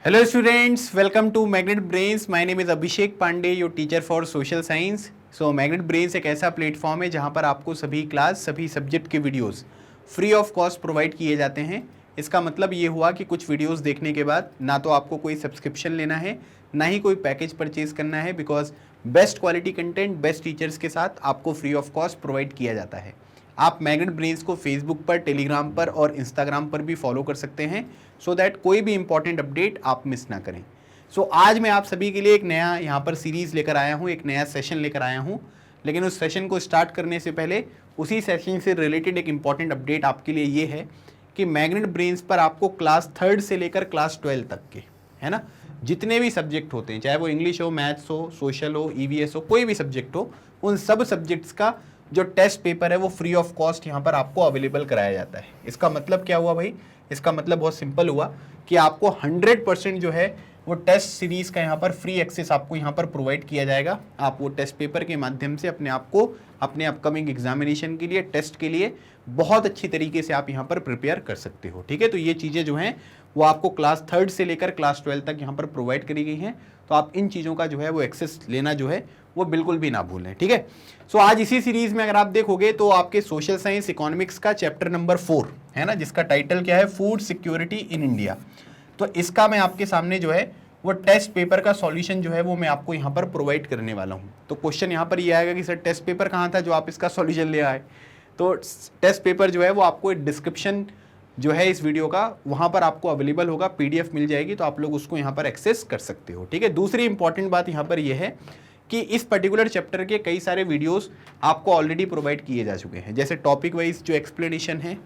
Hello students, welcome to Magnet Brains. My name is Abhishek Pandey, your teacher for social science. So Magnet Brains एक ऐसा platform है जहां पर आपको सभी क्लास सभी सब्जेक्ट के videos free of cost provide किए जाते हैं। इसका मतलब ये हुआ कि कुछ वीडियोस देखने के बाद ना तो आपको कोई सब्सक्रिप्शन लेना है, ना ही कोई पैकेज परचेज करना है, because best quality content best teachers के साथ आपको फ्री ऑफ कॉस्ट प्रोवाइड किया जाता है। आप मैग्नेट ब्रेन्स को फेसबुक पर, टेलीग्राम पर और इंस्टाग्राम पर भी फॉलो कर सकते हैं सो दैट कोई भी इंपॉर्टेंट अपडेट आप मिस ना करें। आज मैं आप सभी के लिए एक नया यहाँ पर सीरीज़ लेकर आया हूँ, एक नया सेशन लेकर आया हूँ। लेकिन उस सेशन को स्टार्ट करने से पहले उसी सेशन से रिलेटेड एक इंपॉर्टेंट अपडेट आपके लिए ये है कि मैग्नेट ब्रेन्स पर आपको क्लास 3rd से लेकर क्लास 12 तक के, है ना, जितने भी सब्जेक्ट होते हैं, चाहे वो इंग्लिश हो, मैथ्स हो, सोशल हो, ईवीएस हो, कोई भी सब्जेक्ट हो, उन सब सब्जेक्ट्स का जो टेस्ट पेपर है वो फ्री ऑफ कॉस्ट यहाँ पर आपको अवेलेबल कराया जाता है। इसका मतलब क्या हुआ भाई? इसका मतलब बहुत सिंपल हुआ कि आपको 100% जो है वो टेस्ट सीरीज़ का यहाँ पर फ्री एक्सेस आपको यहाँ पर प्रोवाइड किया जाएगा। आप वो टेस्ट पेपर के माध्यम से अपने आप को अपने अपकमिंग एग्जामिनेशन के लिए, टेस्ट के लिए बहुत अच्छी तरीके से आप यहाँ पर प्रिपेयर कर सकते हो। ठीक है, तो ये चीज़ें जो हैं वो आपको क्लास 3rd से लेकर क्लास 12 तक यहाँ पर प्रोवाइड करी गई हैं। तो आप इन चीज़ों का जो है वो एक्सेस लेना जो है वो बिल्कुल भी ना भूलें। ठीक है, आज इसी सीरीज़ में अगर आप देखोगे तो आपके सोशल साइंस इकोनॉमिक्स का चैप्टर नंबर 4 है ना, जिसका टाइटल क्या है, फूड सिक्योरिटी इन इंडिया। तो इसका मैं आपके सामने जो है वो टेस्ट पेपर का सॉल्यूशन जो है वो मैं आपको यहाँ पर प्रोवाइड करने वाला हूँ। तो क्वेश्चन यहाँ पर ये आएगा कि सर टेस्ट पेपर कहाँ था जो आप इसका सॉल्यूशन ले आए? तो टेस्ट पेपर जो है वो आपको डिस्क्रिप्शन जो है इस वीडियो का, वहाँ पर आपको अवेलेबल होगा, PDF मिल जाएगी, तो आप लोग उसको यहाँ पर एक्सेस कर सकते हो। ठीक है, दूसरी इंपॉर्टेंट बात यहाँ पर यह है कि इस पर्टिकुलर चैप्टर के कई सारे वीडियोस आपको ऑलरेडी प्रोवाइड किए जा चुके हैं, जैसे टॉपिक वाइज जो एक्सप्लेनेशन है,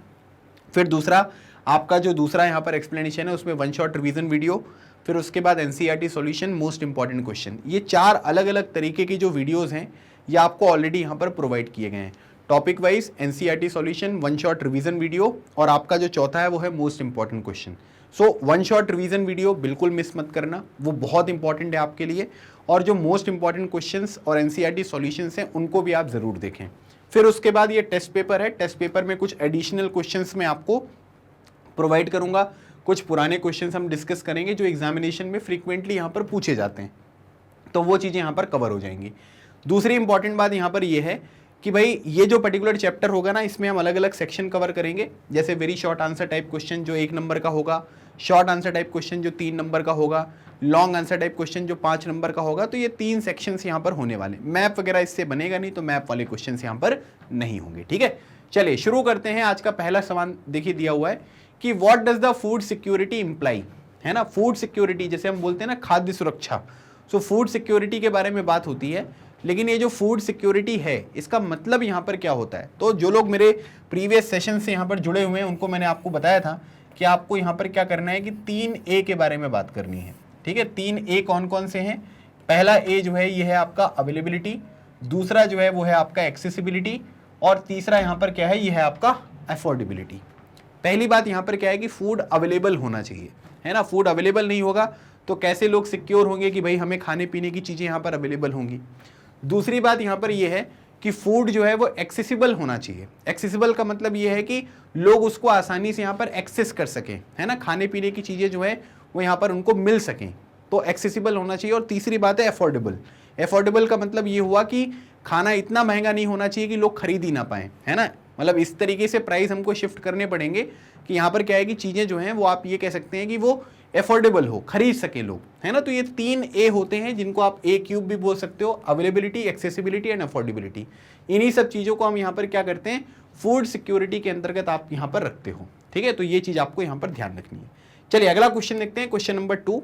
फिर दूसरा आपका जो दूसरा यहाँ पर एक्सप्लेनेशन है उसमें 1 शॉट रिवीजन वीडियो, फिर उसके बाद NCERT solution, most important question. ये 4 अलग अलग तरीके की जो वीडियोज़ हैं ये आपको ऑलरेडी यहाँ पर प्रोवाइड किए गए हैं। Topic wise NCERT solution, 1 shot revision video, और आपका जो चौथा है वो है most important question. 1 shot revision video बिल्कुल मिस मत करना, वो बहुत इंपॉर्टेंट है आपके लिए। और जो मोस्ट इंपॉर्टेंट क्वेश्चंस और NCERT सॉल्यूशंस हैं उनको भी आप ज़रूर देखें। फिर उसके बाद ये टेस्ट पेपर है, टेस्ट पेपर में कुछ एडिशनल क्वेश्चंस मैं आपको प्रोवाइड करूंगा, कुछ पुराने क्वेश्चंस हम डिस्कस करेंगे जो एग्जामिनेशन में फ्रीक्वेंटली यहाँ पर पूछे जाते हैं, तो वो चीज़ें यहाँ पर कवर हो जाएंगी। दूसरी इंपॉर्टेंट बात यहाँ पर ये है कि भाई ये जो पर्टिकुलर चैप्टर होगा ना, इसमें हम अलग अलग सेक्शन कवर करेंगे, जैसे very short answer type question जो 1 नंबर का होगा, शॉर्ट आंसर टाइप क्वेश्चन जो 3 नंबर का होगा, लॉन्ग आंसर टाइप क्वेश्चन जो 5 नंबर का होगा। तो ये 3 सेक्शंस यहाँ पर होने वाले। मैप वगैरह इससे बनेगा नहीं, तो मैप वाले क्वेश्चंस यहाँ पर नहीं होंगे। ठीक है, चलिए शुरू करते हैं। आज का पहला सवाल देखिए दिया हुआ है कि what does the food security imply, है ना, फूड सिक्योरिटी जैसे हम बोलते हैं ना खाद्य सुरक्षा। फूड सिक्योरिटी के बारे में बात होती है, लेकिन ये जो फूड सिक्योरिटी है इसका मतलब यहाँ पर क्या होता है? तो जो लोग मेरे प्रीवियस सेशन से यहाँ पर जुड़े हुए हैं उनको मैंने आपको बताया था कि आपको यहाँ पर क्या करना है कि 3A के बारे में बात करनी है। ठीक है, 3A कौन कौन से हैं? पहला A जो है ये है आपका अवेलेबिलिटी, दूसरा जो है वो है आपका एक्सेसिबिलिटी, और तीसरा यहाँ पर क्या है, ये है आपका अफोर्डेबिलिटी। पहली बात यहाँ पर क्या है कि फूड अवेलेबल होना चाहिए, है ना। फूड अवेलेबल नहीं होगा तो कैसे लोग सिक्योर होंगे कि भाई हमें खाने पीने की चीज़ें यहाँ पर अवेलेबल होंगी। दूसरी बात यहाँ पर यह है कि फूड जो है वो एक्सेसिबल होना चाहिए। एक्सेसिबल का मतलब ये है कि लोग उसको आसानी से यहाँ पर एक्सेस कर सकें, है ना, खाने पीने की चीज़ें जो है वो यहाँ पर उनको मिल सकें, तो एक्सेसिबल होना चाहिए। और तीसरी बात है अफोर्डेबल। अफोर्डेबल का मतलब ये हुआ कि खाना इतना महंगा नहीं होना चाहिए कि लोग खरीद ही ना पाएँ, है ना, मतलब इस तरीके से प्राइस हमको शिफ्ट करने पड़ेंगे कि यहाँ पर क्या है कि चीज़ें जो हैं वो आप ये कह सकते हैं कि वो अफोर्डेबल हो, खरीद सके लोग, है ना। तो ये 3A होते हैं जिनको आप A³ भी बोल सकते हो, अवेलेबिलिटी, एक्सेसिबिलिटी एंड अफोर्डेबिलिटी। इन्हीं सब चीज़ों को हम यहाँ पर क्या करते हैं, फूड सिक्योरिटी के अंतर्गत आप यहाँ पर रखते हो। ठीक है, तो ये चीज़ आपको यहाँ पर ध्यान रखनी है। चलिए अगला क्वेश्चन देखते हैं, क्वेश्चन नंबर 2।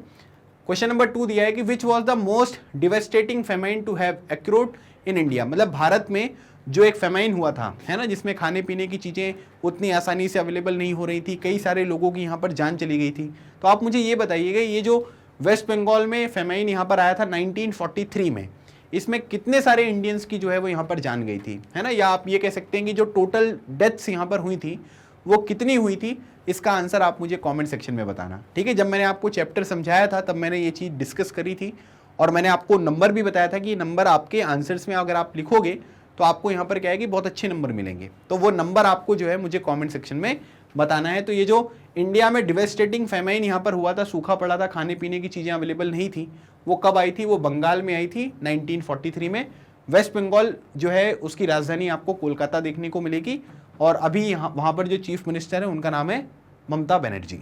क्वेश्चन नंबर 2 दिया है कि which was the most devastating famine to have occurred in India. मतलब भारत में जो एक फेमाइन हुआ था, है ना, जिसमें खाने पीने की चीज़ें उतनी आसानी से अवेलेबल नहीं हो रही थी, कई सारे लोगों की यहाँ पर जान चली गई थी। तो आप मुझे ये बताइएगा, ये जो वेस्ट बंगाल में फेमाइन यहाँ पर आया था 1943 में, इसमें कितने सारे इंडियंस की जो है वो यहाँ पर जान गई थी, है ना, या आप ये कह सकते हैं कि जो टोटल डेथ्स यहाँ पर हुई थी वो कितनी हुई थी? इसका आंसर आप मुझे कमेंट सेक्शन में बताना। ठीक है, जब मैंने आपको चैप्टर समझाया था तब मैंने ये चीज़ डिस्कस करी थी और मैंने आपको नंबर भी बताया था कि ये नंबर आपके आंसर्स में अगर आप लिखोगे तो आपको यहाँ पर क्या है कि बहुत अच्छे नंबर मिलेंगे। तो वो नंबर आपको जो है मुझे कमेंट सेक्शन में बताना है। तो ये जो इंडिया में डिवेस्टेटिंग फेमाइन यहाँ पर हुआ था, सूखा पड़ा था, खाने पीने की चीज़ें अवेलेबल नहीं थी, वो कब आई थी? वो बंगाल में आई थी 1943 में। वेस्ट बंगाल जो है उसकी राजधानी आपको कोलकाता देखने को मिलेगी, और अभी यहाँ वहाँ पर जो चीफ मिनिस्टर है उनका नाम है ममता बनर्जी।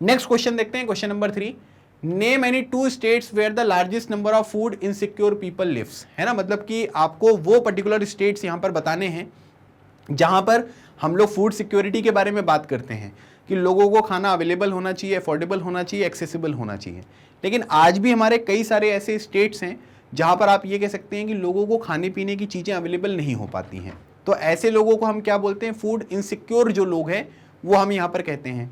नेक्स्ट क्वेश्चन देखते हैं, question number 3, name any 2 states where the largest number of food insecure people lives, है ना, मतलब कि आपको वो पर्टिकुलर स्टेट्स यहाँ पर बताने हैं जहाँ पर हम लोग फूड सिक्योरिटी के बारे में बात करते हैं कि लोगों को खाना अवेलेबल होना चाहिए, अफोर्डेबल होना चाहिए, एक्सेसिबल होना चाहिए। लेकिन आज भी हमारे कई सारे ऐसे स्टेट्स हैं जहाँ पर आप ये कह सकते हैं कि लोगों को खाने पीने की चीज़ें अवेलेबल नहीं हो पाती हैं। तो ऐसे लोगों को हम क्या बोलते हैं? फूड इनसिक्योर जो लोग हैं वो हम यहाँ पर कहते हैं।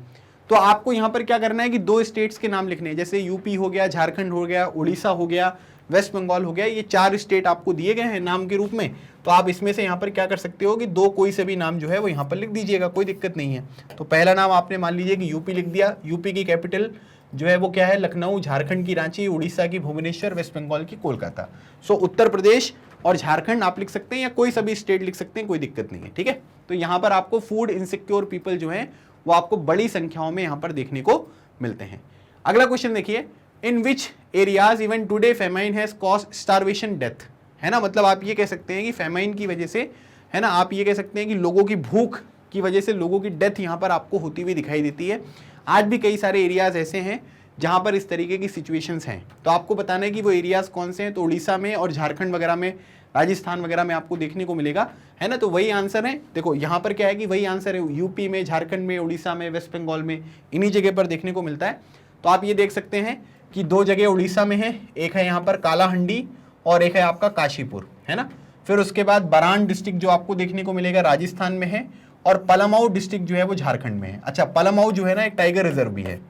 तो आपको यहाँ पर क्या करना है कि 2 स्टेट्स के नाम लिखने हैं, जैसे यूपी हो गया, झारखंड हो गया, उड़ीसा हो गया, वेस्ट बंगाल हो गया, ये 4 स्टेट आपको दिए गए हैं नाम के रूप में। तो आप इसमें से यहाँ पर क्या कर सकते हो कि 2 कोई से भी नाम जो है वो यहाँ पर लिख दीजिएगा, कोई दिक्कत नहीं है। तो पहला नाम आपने मान लीजिए कि यूपी लिख दिया, यूपी की कैपिटल जो है वो क्या है? लखनऊ, झारखंड की रांची, उड़ीसा की भुवनेश्वर, वेस्ट बंगाल की कोलकाता। सो उत्तर प्रदेश और झारखंड आप लिख सकते हैं, या कोई सभी स्टेट लिख सकते हैं, कोई दिक्कत नहीं है, ठीक है। तो यहाँ पर आपको फूड इनसिक्योर पीपल जो है वो आपको बड़ी संख्याओं में यहाँ पर देखने को मिलते हैं। अगला क्वेश्चन देखिए, in which areas even today famine has caused starvation death, है ना, मतलब आप ये कह सकते हैं कि फेमाइन की वजह से, है ना, आप ये कह सकते हैं कि लोगों की भूख की वजह से लोगों की डेथ यहाँ पर आपको होती हुई दिखाई देती है। आज भी कई सारे एरियाज ऐसे हैं जहाँ पर इस तरीके की सिचुएशंस हैं। तो आपको बताना है कि वो एरियाज कौन से हैं। तो उड़ीसा में और झारखंड वगैरह में, राजस्थान वगैरह में आपको देखने को मिलेगा, है ना। तो वही आंसर है, देखो यहाँ पर क्या है कि वही आंसर है, यूपी में, झारखंड में, उड़ीसा में, वेस्ट बंगाल में, इन्हीं जगह पर देखने को मिलता है। तो आप ये देख सकते हैं कि 2 जगह उड़ीसा में है, एक है यहाँ पर कालाहंडी और एक है आपका काशीपुर, है ना। फिर उसके बाद बरान डिस्ट्रिक्ट जो आपको देखने को मिलेगा राजस्थान में है, और पलामाऊ डिस्ट्रिक्ट जो है वो झारखंड में है। अच्छा, पलामाऊ जो है ना एक टाइगर रिजर्व भी है,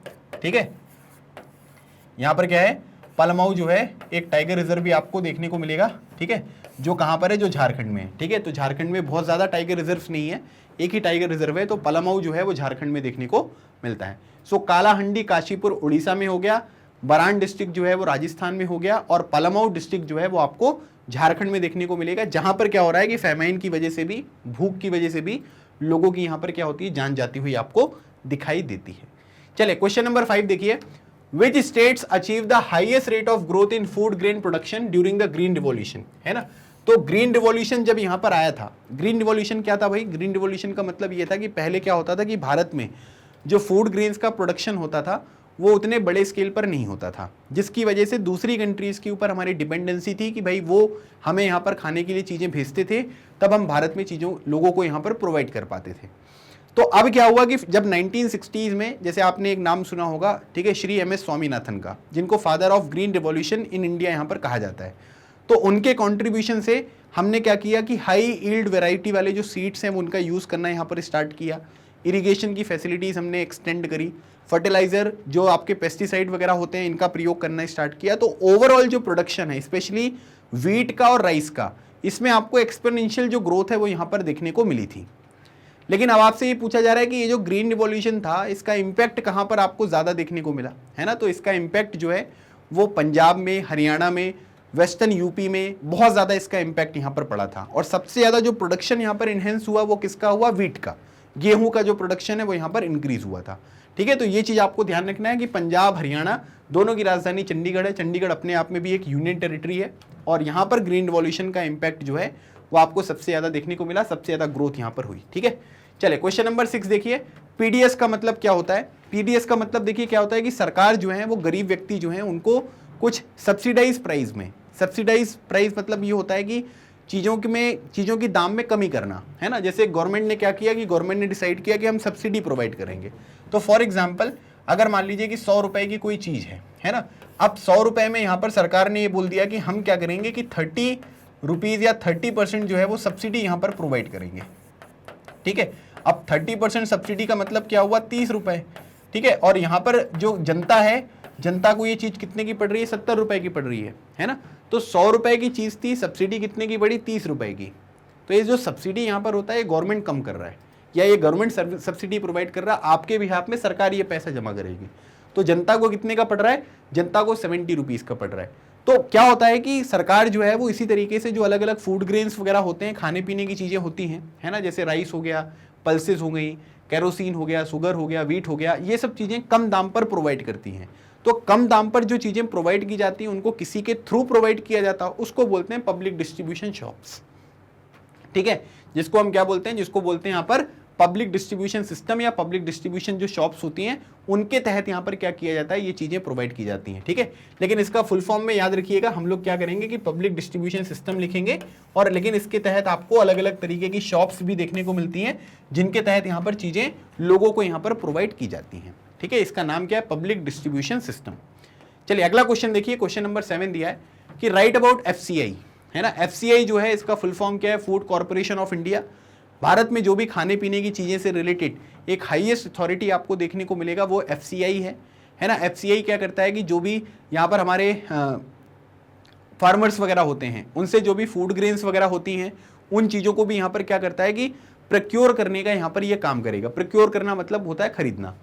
ठीक है। यहाँ पर क्या है? पलामाऊ जो है एक टाइगर रिजर्व भी आपको देखने को मिलेगा, ठीक है, जो कहाँ पर है? जो झारखंड में है, ठीक है। तो झारखंड में बहुत ज़्यादा टाइगर रिजर्व्स नहीं है, एक ही टाइगर रिजर्व है। तो पलामाऊ जो है वो झारखंड में देखने को मिलता है। सो कालाहंडी, काशीपुर उड़ीसा में हो गया, बरान डिस्ट्रिक्ट जो है वो राजस्थान में हो गया, और पलामाऊ डिस्ट्रिक्ट जो है वो आपको झारखंड में देखने को मिलेगा, जहाँ पर क्या हो रहा है कि फेमाइन की वजह से भी, भूख की वजह से भी लोगों की यहाँ पर क्या होती है? जान जाती हुई आपको दिखाई देती है। चलिए क्वेश्चन नंबर 5 देखिए, Which states achieve the highest rate of growth in food grain production during the green revolution, है ना। तो ग्रीन रिवॉल्यूशन जब यहाँ पर आया था, ग्रीन रिवॉल्यूशन क्या था भाई? ग्रीन रिवॉल्यूशन का मतलब ये था कि पहले क्या होता था कि भारत में जो फूड ग्रेन्स का प्रोडक्शन होता था वो उतने बड़े स्केल पर नहीं होता था, जिसकी वजह से दूसरी कंट्रीज़ के ऊपर हमारी डिपेंडेंसी थी कि भाई वो हमें यहाँ पर खाने के लिए चीज़ें भेजते थे, तब हम भारत में चीज़ों लोगों को यहाँ पर प्रोवाइड कर पाते थे। तो अब क्या हुआ कि जब 1960s में, जैसे आपने एक नाम सुना होगा, ठीक है, श्री MS स्वामीनाथन का, जिनको father of green revolution in India यहाँ पर कहा जाता है। तो उनके कंट्रीब्यूशन से हमने क्या किया कि हाई यील्ड वैरायटी वाले जो सीड्स हैं उनका यूज़ करना यहाँ पर स्टार्ट किया, इरिगेशन की फैसिलिटीज़ हमने एक्सटेंड करी, फर्टिलाइज़र जो आपके पेस्टिसाइड वगैरह होते हैं इनका प्रयोग करना स्टार्ट किया। तो ओवरऑल जो प्रोडक्शन है, स्पेशली वीट का और राइस का, इसमें आपको एक्सपोनेंशियल जो ग्रोथ है वो यहाँ पर देखने को मिली थी। लेकिन अब आपसे ये पूछा जा रहा है कि ये जो ग्रीन रिवॉल्यूशन था इसका इम्पैक्ट कहाँ पर आपको ज़्यादा देखने को मिला, है ना। तो इसका इम्पैक्ट जो है वो पंजाब में, हरियाणा में, वेस्टर्न यूपी में बहुत ज़्यादा इसका इम्पैक्ट यहाँ पर पड़ा था। और सबसे ज़्यादा जो प्रोडक्शन यहाँ पर इन्हेंस हुआ वो किसका हुआ? वीट का, गेहूं का जो प्रोडक्शन है वो यहाँ पर इंक्रीज हुआ था, ठीक है। तो ये चीज़ आपको ध्यान रखना है कि पंजाब, हरियाणा दोनों की राजधानी चंडीगढ़ है, चंडीगढ़ अपने आप में भी एक यूनियन टेरिटरी है, और यहाँ पर ग्रीन रिवॉल्यूशन का इम्पैक्ट जो है वो आपको सबसे ज़्यादा देखने को मिला, सबसे ज़्यादा ग्रोथ यहाँ पर हुई, ठीक है। चले क्वेश्चन नंबर 6 देखिए, पीडीएस का मतलब क्या होता है? पीडीएस का मतलब देखिए क्या होता है कि सरकार जो है वो गरीब व्यक्ति जो है उनको कुछ सब्सिडाइज प्राइस में, सब्सिडाइज प्राइस मतलब ये होता है कि चीज़ों की दाम में कमी करना, है ना। जैसे गवर्नमेंट ने क्या किया कि गवर्नमेंट ने डिसाइड किया कि हम सब्सिडी प्रोवाइड करेंगे। तो फॉर एग्जांपल अगर मान लीजिए कि 100 रुपए की कोई चीज़ है ना, अब 100 रुपए में यहाँ पर सरकार ने ये बोल दिया कि हम क्या करेंगे कि 30 रुपीज़ या 30% जो है वो सब्सिडी यहाँ पर प्रोवाइड करेंगे, ठीक है। अब 30% सब्सिडी का मतलब क्या हुआ? 30 रुपए, ठीक है। और यहाँ पर जो जनता है, जनता को ये चीज़ कितने की पड़ रही है? 70 रुपए की पड़ रही है ना। तो 100 रुपए की चीज़ थी, सब्सिडी कितने की पड़ी? 30 रुपए की। तो ये जो सब्सिडी यहाँ पर होता है गवर्नमेंट कम कर रहा है, या ये गवर्नमेंट सब्सिडी प्रोवाइड कर रहा है, आपके बिहाफ में सरकार ये पैसा जमा करेगी। तो जनता को कितने का पड़ रहा है? जनता को 70 रुपीज़ का पड़ रहा है। तो क्या होता है कि सरकार जो है वो इसी तरीके से जो अलग अलग फूड ग्रेन्स वगैरह होते हैं, खाने पीने की चीज़ें होती हैं, है ना, जैसे राइस हो गया, पल्सेस हो गई, केरोसिन हो गया, शुगर हो गया, वीट हो गया, ये सब चीज़ें कम दाम पर प्रोवाइड करती हैं। तो कम दाम पर जो चीज़ें प्रोवाइड की जाती हैं उनको किसी के थ्रू प्रोवाइड किया जाता है, उसको बोलते हैं पब्लिक डिस्ट्रीब्यूशन शॉप्स। ठीक है, जिसको हम क्या बोलते हैं, जिसको बोलते हैं यहाँ पर पब्लिक डिस्ट्रीब्यूशन सिस्टम या पब्लिक डिस्ट्रीब्यूशन जो शॉप्स होती हैं उनके तहत यहाँ पर क्या किया जाता है, ये चीज़ें प्रोवाइड की जाती हैं। ठीक है, लेकिन इसका फुल फॉर्म में याद रखिएगा, हम लोग क्या करेंगे कि पब्लिक डिस्ट्रीब्यूशन सिस्टम लिखेंगे, और लेकिन इसके तहत आपको अलग अलग तरीके की शॉप्स भी देखने को मिलती हैं जिनके तहत यहाँ पर चीज़ें लोगों को यहाँ पर प्रोवाइड की जाती हैं। ठीक है, इसका नाम क्या है, पब्लिक डिस्ट्रीब्यूशन सिस्टम। चलिए अगला क्वेश्चन देखिए, क्वेश्चन नंबर 7 दिया है कि राइट अबाउट FCI, है ना। FCI जो है इसका फुल फॉर्म क्या है, food corporation of India. Bharat में जो भी खाने पीने की चीज़ें से रिलेटेड एक हाईएस्ट अथॉरिटी आपको देखने को मिलेगा वो FCI है ना। FCI क्या करता है कि जो भी यहाँ पर हमारे फार्मर्स वगैरह होते हैं उनसे जो भी फूड ग्रेन्स वगैरह होती हैं उन चीज़ों को भी यहाँ पर क्या करता है कि प्रोक्योर करने का यहाँ पर ये काम करेगा। प्रोक्योर करना मतलब होता है खरीदना।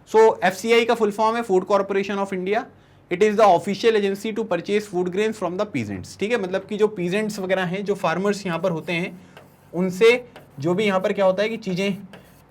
सो FCI का फुल फॉर्म है food corporation of India. It is the official agency to purchase food grains from the peasants. ठीक है, मतलब कि जो पीजेंट्स वगैरह हैं, जो फार्मर्स यहाँ पर होते हैं, उनसे जो भी यहाँ पर क्या होता है कि चीज़ें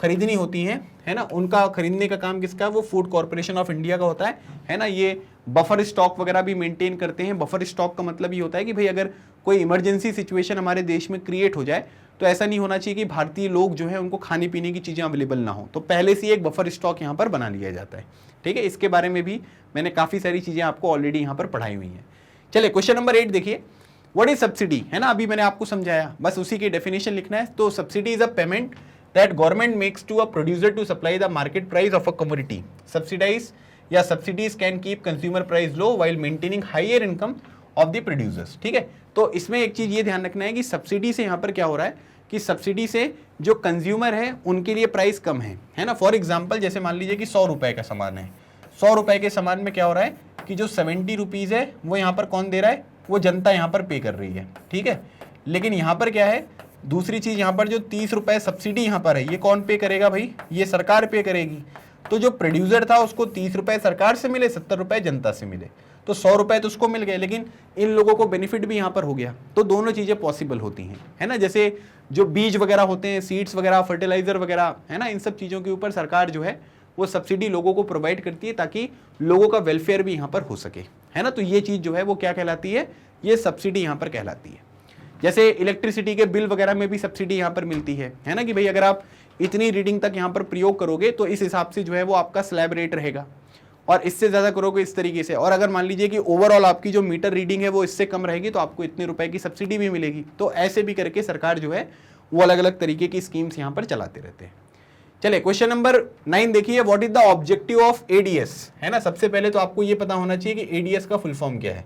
खरीदनी होती हैं, है ना, उनका खरीदने का काम किसका है, वो फूड कॉर्पोरेशन ऑफ इंडिया का होता है ना। ये बफर स्टॉक वगैरह भी मेंटेन करते हैं। बफर स्टॉक का मतलब ये होता है कि भाई अगर कोई इमरजेंसी सिचुएशन हमारे देश में क्रिएट हो जाए तो ऐसा नहीं होना चाहिए कि भारतीय लोग जो है उनको खाने पीने की चीज़ें अवेलेबल ना हो, तो पहले से एक बफर स्टॉक यहाँ पर बना लिया जाता है। ठीक है, इसके बारे में भी मैंने काफ़ी सारी चीज़ें आपको ऑलरेडी यहाँ पर पढ़ाई हुई हैं। चलिए क्वेश्चन नंबर 8 देखिए, व्हाट इज सब्सिडी, है ना, अभी मैंने आपको समझाया, बस उसी की डेफिनेशन लिखना है। तो subsidy is a payment that government makes to a producer to supply the market price of a commodity. Subsidise या subsidies can keep consumer price low while maintaining higher income of the producers. ठीक है, तो इसमें एक चीज ये ध्यान रखना है कि सब्सिडी से यहाँ पर क्या हो रहा है कि सब्सिडी से जो कंज्यूमर है उनके लिए प्राइस कम है ना। फॉर एग्जाम्पल जैसे मान लीजिए कि 100 रुपए का सामान है, 100 रुपए के सामान में क्या हो रहा है कि जो 70 रुपीज़ है वो यहाँ पर कौन दे रहा है, वो जनता यहाँ पर पे कर रही है। ठीक है, लेकिन यहाँ पर क्या है, दूसरी चीज़ यहाँ पर जो 30 रुपए सब्सिडी यहाँ पर है, ये कौन पे करेगा भाई, ये सरकार पे करेगी। तो जो प्रोड्यूसर था उसको 30 रुपए सरकार से मिले, 70 रुपए जनता से मिले, तो 100 रुपए तो उसको मिल गए, लेकिन इन लोगों को बेनिफिट भी यहाँ पर हो गया। तो दोनों चीज़ें पॉसिबल होती हैं, है ना। जैसे जो बीज वगैरह होते हैं, सीड्स वगैरह, फर्टिलाइजर वगैरह, है ना, इन सब चीज़ों के ऊपर सरकार जो है वो सब्सिडी लोगों को प्रोवाइड करती है ताकि लोगों का वेलफेयर भी यहाँ पर हो सके, है ना। तो ये चीज़ जो है वो क्या कहलाती है, ये सब्सिडी यहाँ पर कहलाती है। जैसे इलेक्ट्रिसिटी के बिल वगैरह में भी सब्सिडी यहाँ पर मिलती है ना, कि भाई अगर आप इतनी रीडिंग तक यहाँ पर प्रयोग करोगे तो इस हिसाब से जो है वो आपका स्लैब रेट रहेगा, और इससे ज़्यादा करोगे इस तरीके से, और अगर मान लीजिए कि ओवरऑल आपकी जो मीटर रीडिंग है वो इससे कम रहेगी तो आपको इतने रुपए की सब्सिडी भी मिलेगी। तो ऐसे भी करके सरकार जो है वो अलग अलग तरीके की स्कीम्स यहाँ पर चलाते रहते हैं। चलिए क्वेश्चन नंबर 9 देखिए, what is the objective of ADS, है ना। सबसे पहले तो आपको ये पता होना चाहिए कि ADS का फुल फॉर्म क्या है।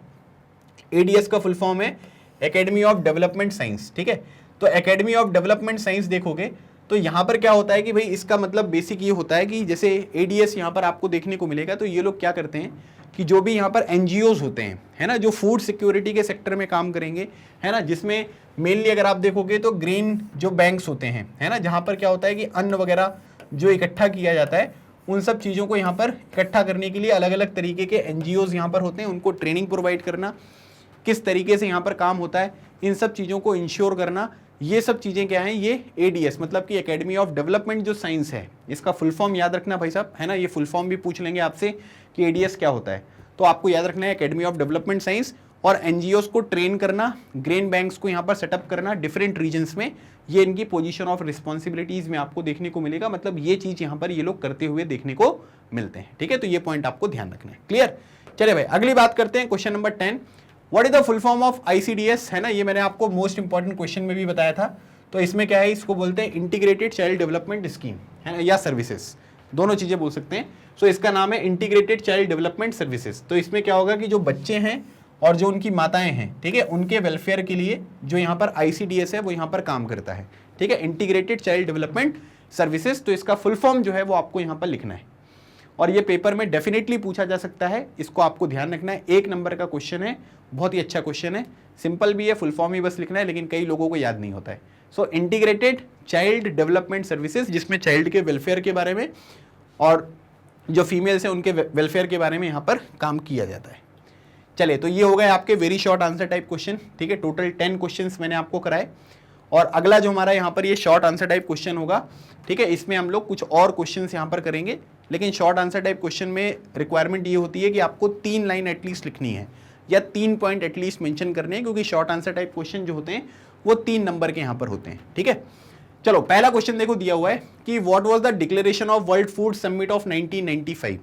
ADS का फुल फॉर्म है एकेडमी ऑफ डेवलपमेंट साइंस। ठीक है, तो एकेडमी ऑफ डेवलपमेंट साइंस देखोगे तो यहाँ पर क्या होता है कि भाई इसका मतलब बेसिक ये होता है कि जैसे ADS यहाँ पर आपको देखने को मिलेगा, तो ये लोग क्या करते हैं कि जो भी यहाँ पर NGOs होते हैं, है ना, जो फूड सिक्योरिटी के सेक्टर में काम करेंगे, है ना, जिसमें मेनली अगर आप देखोगे तो ग्रेन जो बैंक्स होते हैं, है ना, जहाँ पर क्या होता है कि अन्न वगैरह जो इकट्ठा किया जाता है, उन सब चीज़ों को यहाँ पर इकट्ठा करने के लिए अलग अलग तरीके के NGOs यहाँ पर होते हैं, उनको ट्रेनिंग प्रोवाइड करना, किस तरीके से यहाँ पर काम होता है, इन सब चीज़ों को इंश्योर करना, ये सब चीज़ें क्या हैं, ये ADS मतलब कि एकेडमी ऑफ डेवलपमेंट जो साइंस है, इसका फुल फॉर्म याद रखना भाई साहब, है ना। ये फुल फॉर्म भी पूछ लेंगे आपसे कि ADS क्या होता है, तो आपको याद रखना है एकेडमी ऑफ डेवलपमेंट साइंस, और NGOs को ट्रेन करना, ग्रेन बैंक्स को यहाँ पर सेटअप करना डिफरेंट रीजन्स में, ये इनकी पोजीशन ऑफ रिस्पॉन्सिबिलिटीज़ में आपको देखने को मिलेगा। मतलब ये चीज़ यहाँ पर ये लोग करते हुए देखने को मिलते हैं। ठीक है, तो ये पॉइंट आपको ध्यान रखना है। क्लियर, चलिए भाई अगली बात करते हैं, question number 10, what is the full form of ICDS, है ना। ये मैंने आपको मोस्ट इंपॉर्टेंट क्वेश्चन में भी बताया था। तो इसमें क्या है, इसको बोलते हैं इंटीग्रेटेड चाइल्ड डेवलपमेंट स्कीम, है ना, या सर्विसेज, दोनों चीज़ें बोल सकते हैं। सो इसका नाम है इंटीग्रेटेड चाइल्ड डेवलपमेंट सर्विसेज। तो इसमें क्या होगा कि जो बच्चे हैं और जो उनकी माताएं हैं, ठीक है, उनके वेलफेयर के लिए जो यहाँ पर ICDS है वो यहाँ पर काम करता है। ठीक है, इंटीग्रेटेड चाइल्ड डेवलपमेंट सर्विसेज। तो इसका फुल फॉर्म जो है वो आपको यहाँ पर लिखना है, और ये पेपर में डेफिनेटली पूछा जा सकता है, इसको आपको ध्यान रखना है। 1 नंबर का क्वेश्चन है, बहुत ही अच्छा क्वेश्चन है, सिंपल भी है, फुल फॉर्म ही बस लिखना है, लेकिन कई लोगों को याद नहीं होता है। सो इंटीग्रेटेड चाइल्ड डेवलपमेंट सर्विसेज, जिसमें चाइल्ड के वेलफेयर के बारे में और जो फीमेल्स हैं उनके वेलफेयर के बारे में यहाँ पर काम किया जाता है। चलिए, तो ये हो गए आपके very short answer type question. ठीक है, टोटल 10 क्वेश्चंस मैंने आपको कराए, और अगला जो हमारा यहाँ पर ये शॉर्ट आंसर टाइप क्वेश्चन होगा, ठीक है, इसमें हम लोग कुछ और क्वेश्चंस यहाँ पर करेंगे, लेकिन शॉर्ट आंसर टाइप क्वेश्चन में रिक्वायरमेंट ये होती है कि आपको 3 लाइन एटलीस्ट लिखनी है या 3 पॉइंट एटलीस्ट मेंशन करने हैं, क्योंकि शॉर्ट आंसर टाइप क्वेश्चन जो होते हैं वो 3 नंबर के यहाँ पर होते हैं, ठीक है। चलो पहला क्वेश्चन देखो दिया हुआ है कि what was the declaration of world food summit of 1995।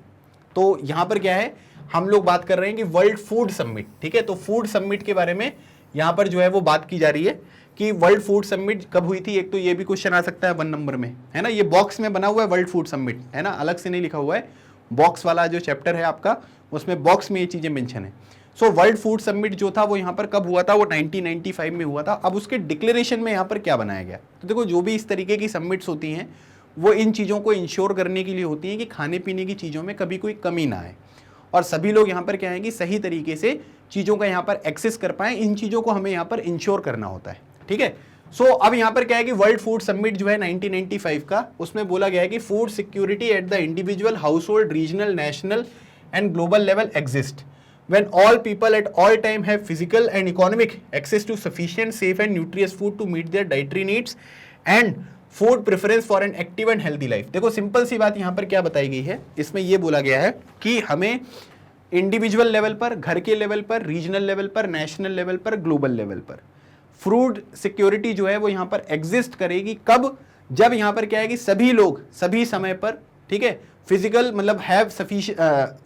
तो यहाँ पर क्या है, हम लोग बात कर रहे हैं कि वर्ल्ड फूड समिट, ठीक है, तो फूड समिट के बारे में यहाँ पर जो है वो बात की जा रही है कि वर्ल्ड फूड समिट कब हुई थी। एक तो ये भी क्वेश्चन आ सकता है 1 नंबर में, है ना, ये बॉक्स में बना हुआ है वर्ल्ड फूड समिट, है ना, अलग से नहीं लिखा हुआ है, बॉक्स वाला जो चैप्टर है आपका उसमें बॉक्स में ये चीजें मेंशन है। सो वर्ल्ड फूड समिट जो था वो यहाँ पर कब हुआ था, वो 1995 में हुआ था। अब उसके डिक्लेरेशन में यहाँ पर क्या बनाया गया, तो देखो जो भी इस तरीके की समिट्स होती हैं वो इन चीज़ों को इंश्योर करने के लिए होती हैं कि खाने पीने की चीज़ों में कभी कोई कमी ना आए और सभी लोग यहाँ पर क्या है कि सही तरीके से चीज़ों का यहाँ पर एक्सेस कर पाएँ, इन चीज़ों को हमें यहाँ पर इंश्योर करना होता है, ठीक है। सो अब यहाँ पर क्या है कि वर्ल्ड फूड समिट जो है 1995 का, उसमें बोला गया है कि food security at the individual, house hold, regional, national and global level exist when all people at all time have physical and economic access to sufficient, safe and nutritious food to meet their dietary needs and food preference for an active and healthy life। देखो simple सी बात यहाँ पर क्या बताई गई है, इसमें ये बोला गया है कि हमें इंडिविजुअल लेवल पर, घर के लेवल पर, रीजनल लेवल पर, नेशनल लेवल पर, ग्लोबल लेवल पर फूड सिक्योरिटी जो है वो यहाँ पर एग्जिस्ट करेगी। कब, जब यहाँ पर क्या है कि सभी लोग सभी समय पर, ठीक है, फिजिकल मतलब have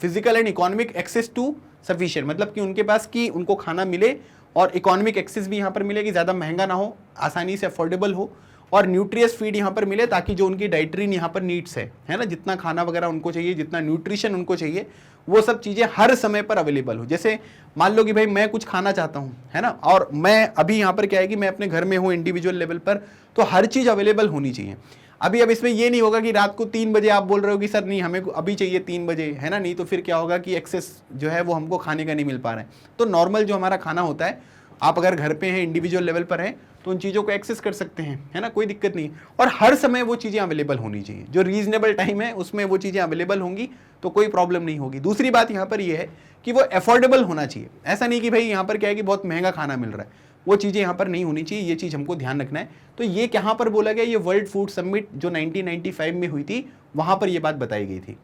physical and economic access to sufficient, मतलब कि उनके पास कि उनको खाना मिले और इकोनॉमिक एक्सेस भी यहाँ पर मिले कि ज़्यादा महंगा ना हो, आसानी से अफोर्डेबल हो और न्यूट्रियस फीड यहाँ पर मिले, ताकि जो उनकी डाइटरी यहाँ पर नीड्स है ना, जितना खाना वगैरह उनको चाहिए, जितना न्यूट्रिशन उनको चाहिए, वो सब चीज़ें हर समय पर अवेलेबल हो। जैसे मान लो कि भाई मैं कुछ खाना चाहता हूँ, है ना, और मैं अभी यहाँ पर क्या है कि मैं अपने घर में हूँ इंडिविजुअल लेवल पर, तो हर चीज़ अवेलेबल होनी चाहिए। अभी अब इसमें ये नहीं होगा कि रात को 3 बजे आप बोल रहे हो कि सर नहीं हमें अभी चाहिए 3 बजे, है ना, नहीं तो फिर क्या होगा कि एक्सेस जो है वो हमको खाने का नहीं मिल पा रहा है। तो नॉर्मल जो हमारा खाना होता है, आप अगर घर पे हैं, इंडिविजुअल लेवल पर हैं, तो उन चीज़ों को एक्सेस कर सकते हैं, है ना, कोई दिक्कत नहीं। और हर समय वो चीज़ें अवेलेबल होनी चाहिए, जो रीजनेबल टाइम है उसमें वो चीज़ें अवेलेबल होंगी तो कोई प्रॉब्लम नहीं होगी। दूसरी बात यहाँ पर ये है कि वो अफोर्डेबल होना चाहिए, ऐसा नहीं कि भाई यहाँ पर क्या है कि बहुत महंगा खाना मिल रहा है, वो चीज़ें यहाँ पर नहीं होनी चाहिए, ये चीज़ हमको ध्यान रखना है। तो ये कहाँ पर बोला गया, ये वर्ल्ड फूड समिट जो 1995 में हुई थी वहाँ पर ये बात बताई गई थी।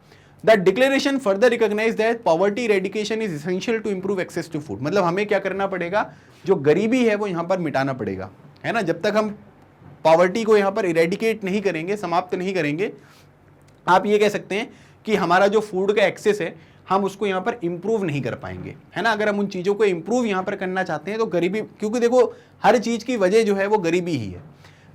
The declaration further recognise that poverty eradication is essential to improve access to food, मतलब हमें क्या करना पड़ेगा, जो गरीबी है वो यहाँ पर मिटाना पड़ेगा, है ना। जब तक हम पॉवर्टी को यहाँ पर इरेडिकेट नहीं करेंगे, समाप्त नहीं करेंगे, आप ये कह सकते हैं कि हमारा जो फूड का एक्सेस है हम उसको यहाँ पर इंप्रूव नहीं कर पाएंगे, है ना। अगर हम उन चीज़ों को इंप्रूव यहाँ पर करना चाहते हैं तो गरीबी, क्योंकि देखो हर चीज़ की वजह जो है वो गरीबी ही है।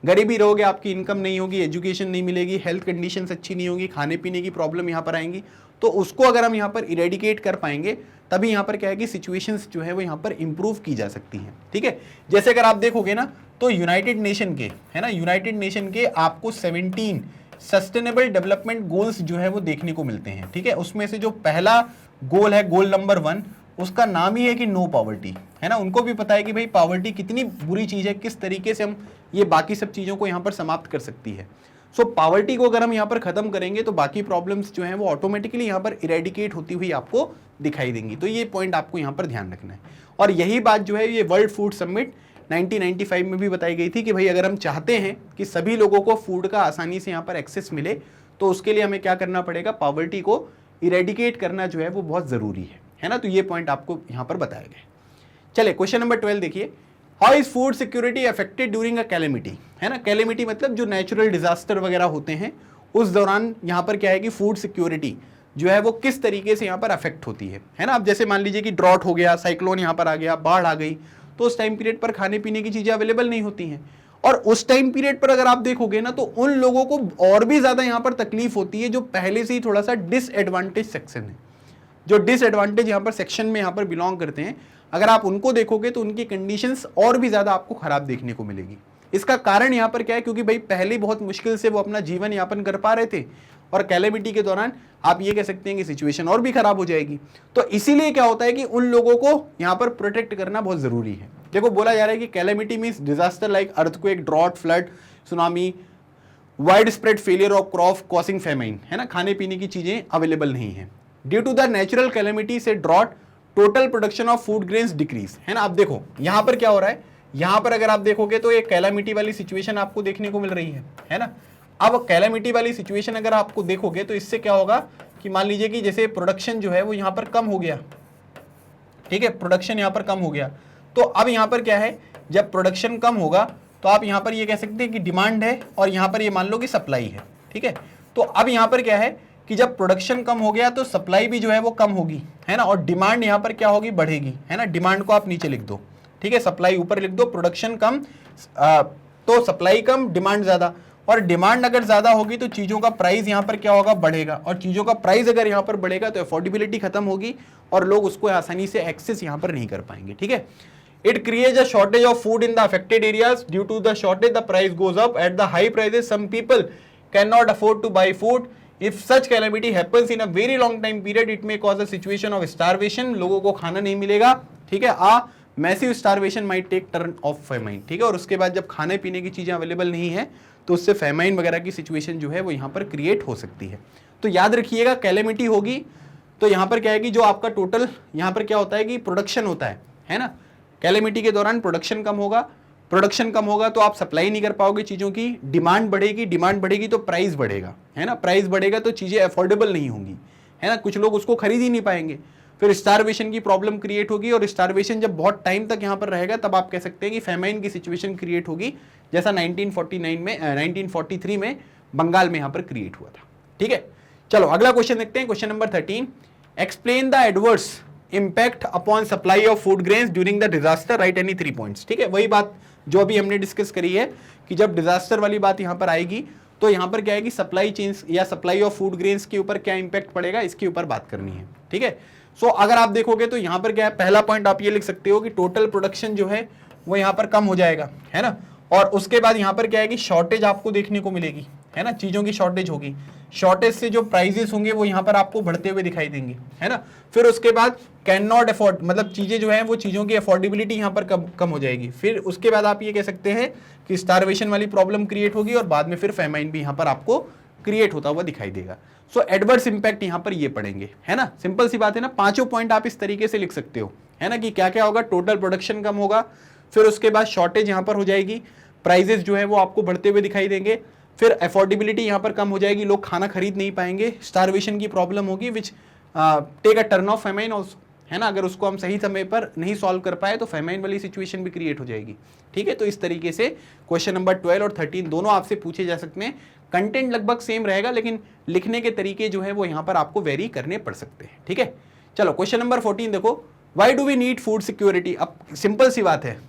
गरीबी रहोगे, आपकी इनकम नहीं होगी, एजुकेशन नहीं मिलेगी, हेल्थ कंडीशंस अच्छी नहीं होगी, खाने पीने की प्रॉब्लम यहाँ पर आएंगी। तो उसको अगर हम यहाँ पर इरेडिकेट कर पाएंगे तभी यहाँ पर क्या है कि सिचुएशंस जो है वो यहाँ पर इंप्रूव की जा सकती हैं, ठीक है। जैसे अगर आप देखोगे ना तो यूनाइटेड नेशन के, है ना, यूनाइटेड नेशन के आपको 17 सस्टेनेबल डेवलपमेंट गोल्स जो है वो देखने को मिलते हैं, ठीक है। उसमें से जो पहला गोल है, गोल नंबर 1, उसका नाम ही है कि नो पॉवर्टी, है ना। उनको भी पता है कि भाई पॉवर्टी कितनी बुरी चीज़ है, किस तरीके से हम ये बाकी सब चीज़ों को यहाँ पर समाप्त कर सकती है। सो पॉवर्टी को अगर हम यहाँ पर ख़त्म करेंगे तो बाकी प्रॉब्लम्स जो हैं वो ऑटोमेटिकली यहाँ पर इरेडिकेट होती हुई आपको दिखाई देंगी। तो ये पॉइंट आपको यहाँ पर ध्यान रखना है। और यही बात जो है ये वर्ल्ड फूड समिट 1995 में भी बताई गई थी कि भाई अगर हम चाहते हैं कि सभी लोगों को फूड का आसानी से यहाँ पर एक्सेस मिले तो उसके लिए हमें क्या करना पड़ेगा, पॉवर्टी को इरेडिकेट करना जो है वो बहुत ज़रूरी है ना। तो ये पॉइंट आपको यहाँ पर बताया गया। चले क्वेश्चन नंबर 12 देखिए, how is food security affected during a calamity, है ना। कैलेमिटी मतलब जो नेचुरल डिजास्टर वगैरह होते हैं उस दौरान यहाँ पर क्या है कि फूड सिक्योरिटी जो है वो किस तरीके से यहाँ पर अफेक्ट होती है ना। अब जैसे मान लीजिए कि ड्रॉट हो गया, साइक्लोन यहाँ पर आ गया, बाढ़ आ गई, तो उस टाइम पीरियड पर खाने पीने की चीज़ें अवेलेबल नहीं होती हैं। और उस टाइम पीरियड पर अगर आप देखोगे ना तो उन लोगों को और भी ज़्यादा यहाँ पर तकलीफ होती है जो पहले से ही थोड़ा सा डिसएडवांटेज सेक्शन है, जो डिसएडवांटेज यहाँ पर सेक्शन में यहाँ पर बिलोंग करते हैं। अगर आप उनको देखोगे तो उनकी कंडीशंस और भी ज़्यादा आपको खराब देखने को मिलेगी। इसका कारण यहाँ पर क्या है, क्योंकि भाई पहले बहुत मुश्किल से वो अपना जीवन यापन कर पा रहे थे और कैलेमिटी के दौरान आप ये कह सकते हैं कि सिचुएशन और भी खराब हो जाएगी। तो इसीलिए क्या होता है कि उन लोगों को यहाँ पर प्रोटेक्ट करना बहुत ज़रूरी है। देखो बोला जा रहा है कि calamity means disaster like earthquake, drought, flood, tsunami, widespread failure of crop causing famine, है ना। खाने पीने की चीज़ें अवेलेबल नहीं है। Due to the natural calamity से drought total production of food grains decrease, है ना। आप देखो यहाँ पर क्या हो रहा है यहाँ पर अगर आप देखोगे तो एक कैलामिटी वाली सिचुएशन आपको देखने को मिल रही है ना। अब कैलामिटी वाली सिचुएशन अगर आपको देखोगे तो इससे क्या होगा कि मान लीजिए कि जैसे प्रोडक्शन जो है वो यहाँ पर कम हो गया, ठीक है, प्रोडक्शन यहाँ पर कम हो गया, तो अब यहाँ पर क्या है, जब प्रोडक्शन कम होगा तो आप यहाँ पर ये कह सकते हैं कि डिमांड है और यहाँ पर ये मान लो कि सप्लाई है, ठीक है। तो अब यहाँ पर क्या है कि जब प्रोडक्शन कम हो गया तो सप्लाई भी जो है वो कम होगी, है ना, और डिमांड यहाँ पर क्या होगी, बढ़ेगी, है ना। डिमांड को आप नीचे लिख दो, ठीक है, सप्लाई ऊपर लिख दो, प्रोडक्शन कम तो सप्लाई कम, डिमांड ज्यादा, और डिमांड अगर ज्यादा होगी तो चीजों का प्राइस यहाँ पर क्या होगा, बढ़ेगा, और चीजों का प्राइस अगर यहाँ पर बढ़ेगा तो अफोर्डेबिलिटी खत्म होगी और लोग उसको आसानी से एक्सेस यहाँ पर नहीं कर पाएंगे, ठीक है। It creates a shortage of food in the affected areas, due to the shortage the price goes up, at the high prices some people can not afford to buy food, if such calamity happens in a very long time period it may cause a situation of starvation, लोगों को खाना नहीं मिलेगा, ठीक है, massive starvation might take turn of famine, ठीक है, और उसके बाद जब खाने पीने की चीजें अवेलेबल नहीं है तो उससे फेमाइन वगैरह की सिचुएशन जो है वो यहाँ पर क्रिएट हो सकती है। तो याद रखिएगा कैलेमिटी होगी तो यहाँ पर क्या है कि जो आपका टोटल यहाँ पर क्या होता है कि प्रोडक्शन होता है ना, कैलेमिटी के दौरान प्रोडक्शन कम होगा, प्रोडक्शन कम होगा तो आप सप्लाई नहीं कर पाओगे चीजों की, डिमांड बढ़ेगी, डिमांड बढ़ेगी तो प्राइस बढ़ेगा, है ना, प्राइस बढ़ेगा तो चीजें अफोर्डेबल नहीं होंगी, है ना, कुछ लोग उसको खरीद ही नहीं पाएंगे, फिर स्टारवेशन की प्रॉब्लम क्रिएट होगी, और स्टारवेशन जब बहुत टाइम तक यहाँ पर रहेगा तब आप कह सकते हैं कि फेमाइन की सिचुएशन क्रिएट होगी, जैसा 1943 में बंगाल में यहाँ पर क्रिएट हुआ था, ठीक है। चलो अगला क्वेश्चन देखते हैं, question number 13, explain the adverse impact upon supply of food grains during the disaster, right any 3 points, ठीक है, वही बात जो अभी हमने डिस्कस करी है कि जब डिजास्टर वाली बात यहाँ पर आएगी तो यहाँ पर क्या है कि सप्लाई चेन्स या सप्लाई ऑफ फूड ग्रेन्स के ऊपर क्या इंपैक्ट पड़ेगा, इसके ऊपर बात करनी है, ठीक है। सो अगर आप देखोगे तो यहाँ पर क्या है, पहला पॉइंट आप ये लिख सकते हो कि टोटल प्रोडक्शन जो है वो यहाँ पर कम हो जाएगा, है ना, और उसके बाद यहाँ पर क्या है कि शॉर्टेज आपको देखने को मिलेगी, है ना, चीजों की शॉर्टेज होगी, शॉर्टेज से जो प्राइजेस होंगे वो यहाँ पर आपको बढ़ते हुए दिखाई देंगे, है ना। फिर उसके बाद कैन नॉट अफोर्ड, मतलब चीजें जो है वो चीजों की अफोर्डेबिलिटी यहाँ पर कम हो जाएगी, फिर उसके बाद आप ये कह सकते हैं कि स्टारवेशन वाली प्रॉब्लम क्रिएट होगी और बाद में फिर फेमाइन भी यहाँ पर आपको क्रिएट होता हुआ दिखाई देगा। सो एडवर्स इंपैक्ट यहाँ पर ये पड़ेंगे, है ना, सिंपल सी बात है ना, पांचों पॉइंट आप इस तरीके से लिख सकते हो, है ना, कि क्या क्या होगा, टोटल प्रोडक्शन कम होगा, फिर उसके बाद शॉर्टेज यहाँ पर हो जाएगी, प्राइजेस जो है वो आपको बढ़ते हुए दिखाई देंगे, फिर अफोर्डेबिलिटी यहाँ पर कम हो जाएगी, लोग खाना खरीद नहीं पाएंगे, स्टारवेशन की प्रॉब्लम होगी which take a turn of famine also, है ना, अगर उसको हम सही समय पर नहीं सॉल्व कर पाए तो फेमाइन वाली सिचुएशन भी क्रिएट हो जाएगी, ठीक है। तो इस तरीके से क्वेश्चन नंबर 12 और 13 दोनों आपसे पूछे जा सकते हैं, कंटेंट लगभग सेम रहेगा लेकिन लिखने के तरीके जो है वो यहाँ पर आपको वेरी करने पड़ सकते हैं, ठीक है। चलो क्वेश्चन नंबर 14 देखो, why do we need food security. अब सिंपल सी बात है,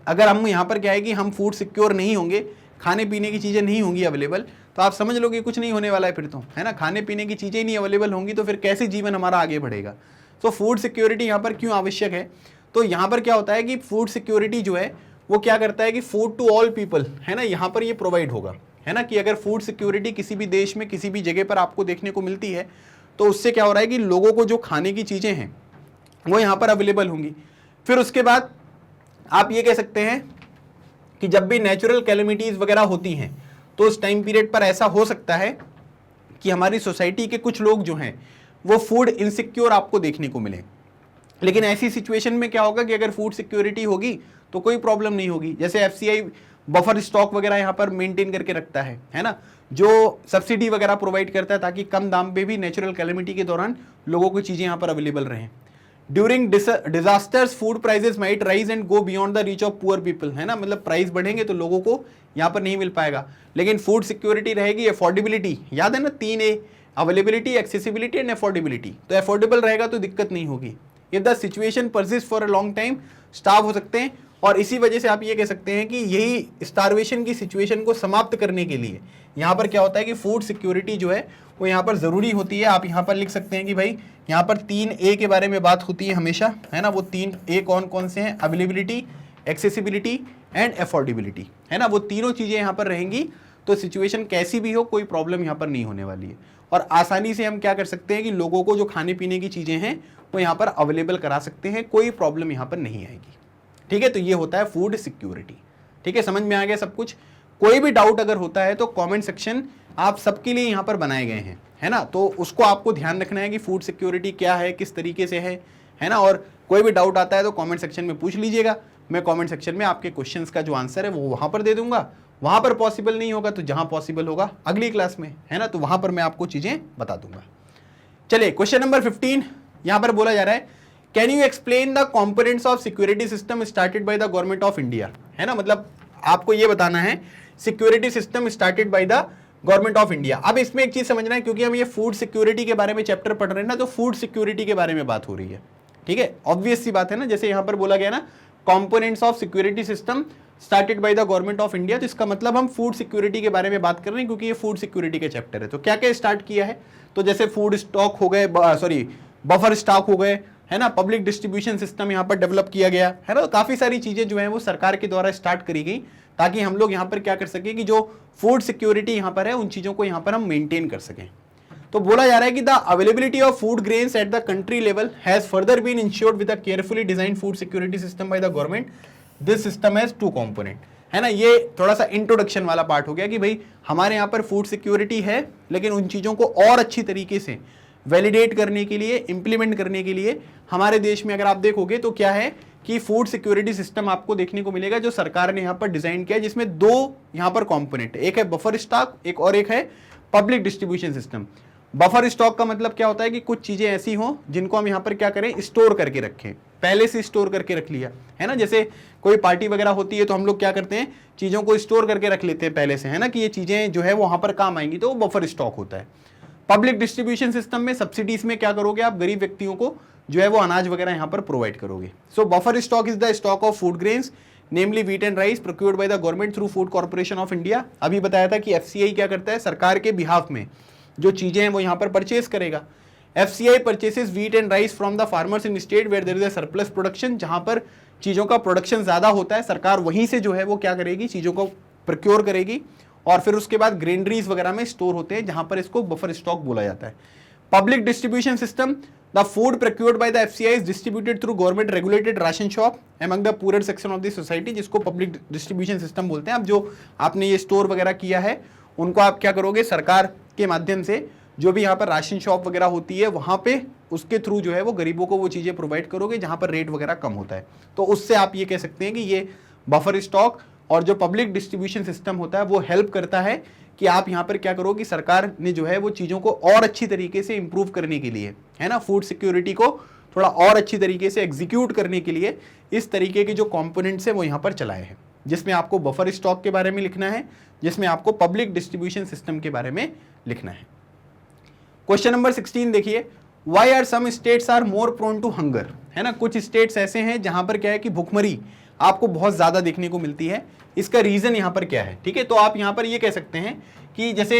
अगर हम यहाँ पर क्या है कि हम फूड सिक्योर नहीं होंगे, खाने पीने की चीज़ें नहीं होंगी अवेलेबल, तो आप समझ लो कि कुछ नहीं होने वाला है फिर तो, है ना, खाने पीने की चीज़ें नहीं अवेलेबल होंगी तो फिर कैसे जीवन हमारा आगे बढ़ेगा। तो फूड सिक्योरिटी यहाँ पर क्यों आवश्यक है, तो यहाँ पर क्या होता है कि फूड सिक्योरिटी जो है वो क्या करता है कि फूड टू ऑल पीपल, है ना, यहाँ पर ये प्रोवाइड होगा, है ना, कि अगर फूड सिक्योरिटी किसी भी देश में किसी भी जगह पर आपको देखने को मिलती है तो उससे क्या हो रहा है कि लोगों को जो खाने की चीज़ें हैं वो यहाँ पर अवेलेबल होंगी। फिर उसके बाद आप ये कह सकते हैं कि जब भी नेचुरल कैलेमिटीज वगैरह होती हैं तो उस टाइम पीरियड पर ऐसा हो सकता है कि हमारी सोसाइटी के कुछ लोग जो हैं वो फूड इनसिक्योर आपको देखने को मिले, लेकिन ऐसी सिचुएशन में क्या होगा कि अगर फूड सिक्योरिटी होगी तो कोई प्रॉब्लम नहीं होगी, जैसे एफसीआई बफर स्टॉक वगैरह यहाँ पर मेंटेन करके रखता है ना, जो सब्सिडी वगैरह प्रोवाइड करता है ताकि कम दाम पे भी नेचुरल कैलेमिटी के दौरान लोगों को चीज़ें यहाँ पर अवेलेबल रहें। During disasters food prices might rise and go beyond the reach of poor people, है ना, मतलब प्राइस बढ़ेंगे तो लोगों को यहाँ पर नहीं मिल पाएगा, लेकिन फूड सिक्योरिटी रहेगी, अफोर्डेबिलिटी, याद है ना 3A, availability, accessibility and affordability, तो अफोर्डेबल रहेगा तो दिक्कत नहीं होगी। If the situation persist for a long time starve हो सकते हैं, और इसी वजह से आप ये कह सकते हैं कि यही स्टारवेशन की सिचुएशन को समाप्त करने के लिए यहाँ पर क्या होता है कि फूड सिक्योरिटी जो है वो यहाँ पर ज़रूरी होती है। आप यहाँ पर लिख सकते हैं कि भाई यहाँ पर 3A के बारे में बात होती है हमेशा, है ना, वो 3A कौन कौन से हैं, अवेलेबिलिटी, एक्सेसिबिलिटी एंड अफोर्डेबिलिटी, है ना, वो तीनों चीज़ें यहाँ पर रहेंगी तो सिचुएशन कैसी भी हो कोई प्रॉब्लम यहाँ पर नहीं होने वाली है, और आसानी से हम क्या कर सकते हैं कि लोगों को जो खाने पीने की चीज़ें हैं वो यहाँ पर अवेलेबल करा सकते हैं, कोई प्रॉब्लम यहाँ पर नहीं आएगी, ठीक है। तो ये होता है फूड सिक्योरिटी, ठीक है, समझ में आ गया सब कुछ। कोई भी डाउट अगर होता है तो कमेंट सेक्शन आप सबके लिए यहाँ पर बनाए गए हैं, है ना, तो उसको आपको ध्यान रखना है कि फूड सिक्योरिटी क्या है, किस तरीके से है ना, और कोई भी डाउट आता है तो कमेंट सेक्शन में पूछ लीजिएगा, मैं कमेंट सेक्शन में आपके क्वेश्चंस का जो आंसर है वो वहां पर दे दूंगा। वहां पर पॉसिबल नहीं होगा तो जहां पॉसिबल होगा अगली क्लास में, है ना, तो वहां पर मैं आपको चीजें बता दूंगा। चलिए क्वेश्चन नंबर 15 यहां पर बोला जा रहा है, can you explain the components of security system started by the government of India, है ना, मतलब आपको ये बताना है security system started by the government of India. अब इसमें एक चीज समझना है, क्योंकि हम ये फूड सिक्योरिटी के बारे में चैप्टर पढ़ रहे हैं ना, तो फूड सिक्योरिटी के बारे में बात हो रही है, ठीक है, ऑब्वियस सी बात है ना, जैसे यहां पर बोला गया ना components of security system started by the government of India, तो इसका मतलब हम फूड सिक्योरिटी के बारे में बात कर रहे हैं, क्योंकि ये फूड सिक्योरिटी के चैप्टर है। तो क्या क्या स्टार्ट किया है, तो जैसे फूड स्टॉक हो गए, सॉरी बफर स्टॉक हो गए, है ना, पब्लिक डिस्ट्रीब्यूशन सिस्टम यहाँ पर डेवलप किया गया है ना, काफी सारी चीजें जो है वो सरकार के द्वारा स्टार्ट करी गई, ताकि हम लोग यहाँ पर क्या कर सके कि जो फूड सिक्योरिटी यहाँ पर है उन चीजों को यहाँ पर हम मेंटेन कर सकें। तो बोला जा रहा है कि the availability of food grains at the country level has further been ensured with a carefully design food security system by the government. This system has two component, है ना, ये थोड़ा सा इंट्रोडक्शन वाला पार्ट हो गया कि भाई हमारे यहाँ पर फूड सिक्योरिटी है, लेकिन उन चीजों को और अच्छी तरीके से वैलिडेट करने के लिए, इंप्लीमेंट करने के लिए हमारे देश में अगर आप देखोगे तो क्या है कि फूड सिक्योरिटी सिस्टम आपको देखने को मिलेगा जो सरकार ने यहाँ पर डिजाइन किया है, जिसमें दो यहाँ पर कंपोनेंट, एक है बफर स्टॉक, एक है public distribution system. Buffer stock का मतलब क्या होता है कि कुछ चीजें ऐसी हों जिनको हम यहाँ पर क्या करें, स्टोर करके रखें, पहले से स्टोर करके रख लिया, है ना, जैसे कोई पार्टी वगैरह होती है तो हम लोग क्या करते हैं, चीजों को स्टोर करके रख लेते हैं पहले से, है ना, कि ये चीजें जो है वो वहां पर काम आएंगी, तो वो बफर स्टॉक होता है। पब्लिक डिस्ट्रीब्यूशन सिस्टम में सब्सिडीज में क्या करोगे, आप गरीब व्यक्तियों को जो है वो अनाज वगैरह यहाँ पर प्रोवाइड करोगे। So buffer stock is the stock of food grains namely wheat and rice procured by the government through Food corporation of India. अभी बताया था कि एफसीआई क्या करता है, सरकार के बिहाफ में जो चीजें हैं वो यहाँ पर परचेज करेगा। FCI purchases wheat and rice from the farmers in state where there is a surplus production, जहां पर चीजों का प्रोडक्शन ज्यादा होता है, सरकार वहीं से जो है वो क्या करेगी, चीजों को प्रोक्योर करेगी, और फिर उसके बाद ग्रेनरीज वगैरह में स्टोर होते हैं, जहां पर इसको बफर स्टॉक बोला जाता है। Public distribution system, the food procured by the FCI is distributed through government regulated ration shop among the poor section of the society, जिसको पब्लिक डिस्ट्रीब्यूशन सिस्टम बोलते हैं। अब जो आपने ये स्टोर वगैरह किया है उनको आप क्या करोगे, सरकार के माध्यम से जो भी यहाँ पर राशन शॉप वगैरह होती है वहां पे उसके थ्रू जो है वो गरीबों को वो चीजें प्रोवाइड करोगे जहां पर रेट वगैरह कम होता है। तो उससे आप ये कह सकते हैं कि ये बफर स्टॉक और जो पब्लिक डिस्ट्रीब्यूशन सिस्टम होता है वो हेल्प करता है कि आप यहाँ पर क्या करो कि सरकार ने जो है वो चीजों को और अच्छी तरीके से इंप्रूव करने के लिए, है ना, फूड सिक्योरिटी को थोड़ा और अच्छी तरीके से एग्जीक्यूट करने के लिए इस तरीके के जो कॉम्पोनेंट्स है वो यहाँ पर चलाए हैं, जिसमें आपको बफर स्टॉक के बारे में लिखना है, जिसमें आपको पब्लिक डिस्ट्रीब्यूशन सिस्टम के बारे में लिखना है। क्वेश्चन नंबर 16 देखिए, why are some states are more prone to hunger, है ना, कुछ स्टेट्स ऐसे हैं जहां पर क्या है कि भुखमरी आपको बहुत ज्यादा देखने को मिलती है, इसका रीजन यहाँ पर क्या है, ठीक है। तो आप यहाँ पर ये कह सकते हैं कि जैसे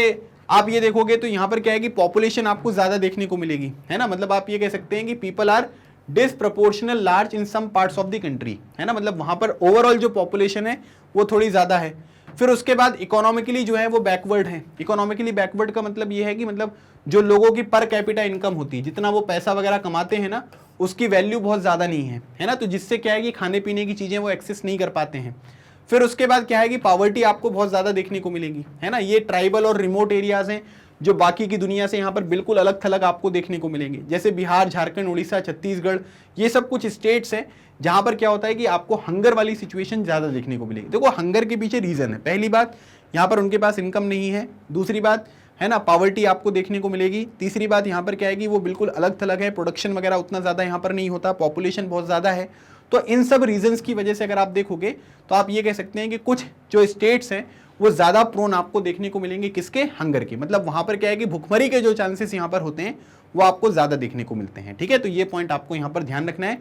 आप ये देखोगे तो यहाँ पर क्या है कि पॉपुलेशन आपको ज्यादा देखने को मिलेगी, है ना, मतलब आप ये कह सकते हैं कि people are disproportional large in some parts of the country, है ना, मतलब वहां पर ओवरऑल जो पॉपुलेशन है वो थोड़ी ज्यादा है। फिर उसके बाद इकोनॉमिकली जो है वो बैकवर्ड है। इकोनॉमिकली बैकवर्ड का मतलब ये है कि मतलब जो लोगों की पर कैपिटा इनकम होती है, जितना वो पैसा वगैरह कमाते हैं ना, उसकी वैल्यू बहुत ज्यादा नहीं है ना, तो जिससे क्या है कि खाने पीने की चीजें वो एक्सेस नहीं कर पाते हैं। फिर उसके बाद क्या है कि पावर्टी आपको बहुत ज्यादा देखने को मिलेगी, है ना, ये ट्राइबल और रिमोट एरियाज हैं जो बाकी की दुनिया से यहाँ पर बिल्कुल अलग थलग आपको देखने को मिलेंगे, जैसे बिहार, झारखंड, उड़ीसा, छत्तीसगढ़, ये सब कुछ स्टेट्स हैं जहां पर क्या होता है कि आपको हंगर वाली सिचुएशन ज्यादा देखने को मिलेगी। देखो हंगर के पीछे रीजन है, पहली बात यहाँ पर उनके पास इनकम नहीं है, दूसरी बात है ना पावर्टी आपको देखने को मिलेगी, तीसरी बात यहाँ पर क्या है कि वो बिल्कुल अलग थलग है, प्रोडक्शन वगैरह उतना ज्यादा यहाँ पर नहीं होता, पॉपुलेशन बहुत ज्यादा है। तो इन सब रीजंस की वजह से अगर आप देखोगे तो आप ये कह सकते हैं कि कुछ जो स्टेट्स हैं वो ज्यादा प्रोन आपको देखने को मिलेंगे, किसके, हंगर के, मतलब वहां पर क्या है कि भुखमरी के जो चांसेस यहाँ पर होते हैं वो आपको ज्यादा देखने को मिलते हैं, ठीक है। तो ये पॉइंट आपको यहाँ पर ध्यान रखना है।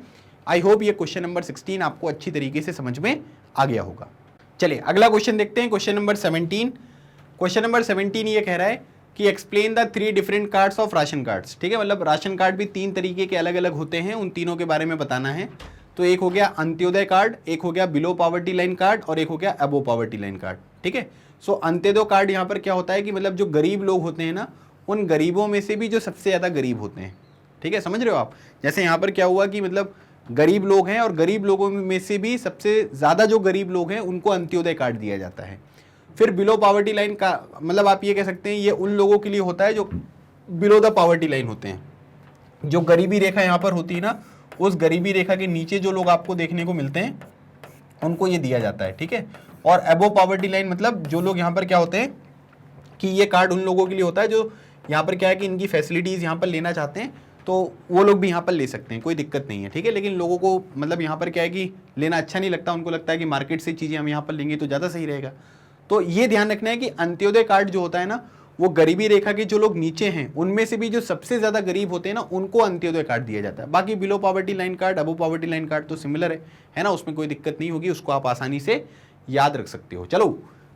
आई होप ये क्वेश्चन नंबर 16 आपको अच्छी तरीके से समझ में आ गया होगा। चलिए अगला क्वेश्चन देखते हैं, क्वेश्चन नंबर 17। क्वेश्चन नंबर 17 ये कह रहा है कि explain the 3 different cards of ration cards, ठीक है, मतलब राशन कार्ड भी 3 तरीके के अलग अलग होते हैं, उन तीनों के बारे में बताना है। तो एक हो गया अंत्योदय कार्ड, एक हो गया बिलो पॉवर्टी लाइन कार्ड और एक हो गया अबो पॉवर्टी लाइन कार्ड, ठीक है। सो अंत्योदय कार्ड यहाँ पर क्या होता है कि मतलब जो गरीब लोग होते हैं ना, उन गरीबों में से भी जो सबसे ज़्यादा गरीब होते हैं, ठीक है, समझ रहे हो आप। जैसे यहाँ पर क्या हुआ कि मतलब गरीब लोग हैं और गरीब लोगों में से भी सबसे ज़्यादा जो गरीब लोग हैं उनको अंत्योदय कार्ड दिया जाता है। फिर बिलो पॉवर्टी लाइन का मतलब आप ये कह सकते हैं ये उन लोगों के लिए होता है जो बिलो द पॉवर्टी लाइन होते हैं, जो गरीबी रेखा यहाँ पर होती है ना, उस गरीबी रेखा के नीचे जो लोग आपको देखने को मिलते हैं उनको ये दिया जाता है, ठीक है। और अबोव पॉवर्टी लाइन मतलब जो लोग यहाँ पर क्या होते हैं कि ये कार्ड उन लोगों के लिए होता है जो यहाँ पर क्या है कि इनकी फैसिलिटीज़ यहाँ पर लेना चाहते हैं, तो वो लोग भी यहाँ पर ले सकते हैं, कोई दिक्कत नहीं है, ठीक है। लेकिन लोगों को मतलब यहाँ पर क्या है कि लेना अच्छा नहीं लगता, उनको लगता है कि मार्केट से चीज़ें हम यहाँ पर लेंगे तो ज़्यादा सही रहेगा। तो ये ध्यान रखना है कि अंत्योदय कार्ड जो होता है ना, वो गरीबी रेखा के जो लोग नीचे हैं उनमें से भी जो सबसे ज़्यादा गरीब होते हैं ना, उनको अंत्योदय कार्ड दिया जाता है। बाकी below poverty line card, above poverty line card तो सिमिलर है ना, उसमें कोई दिक्कत नहीं होगी, उसको आप आसानी से याद रख सकते हो। चलो,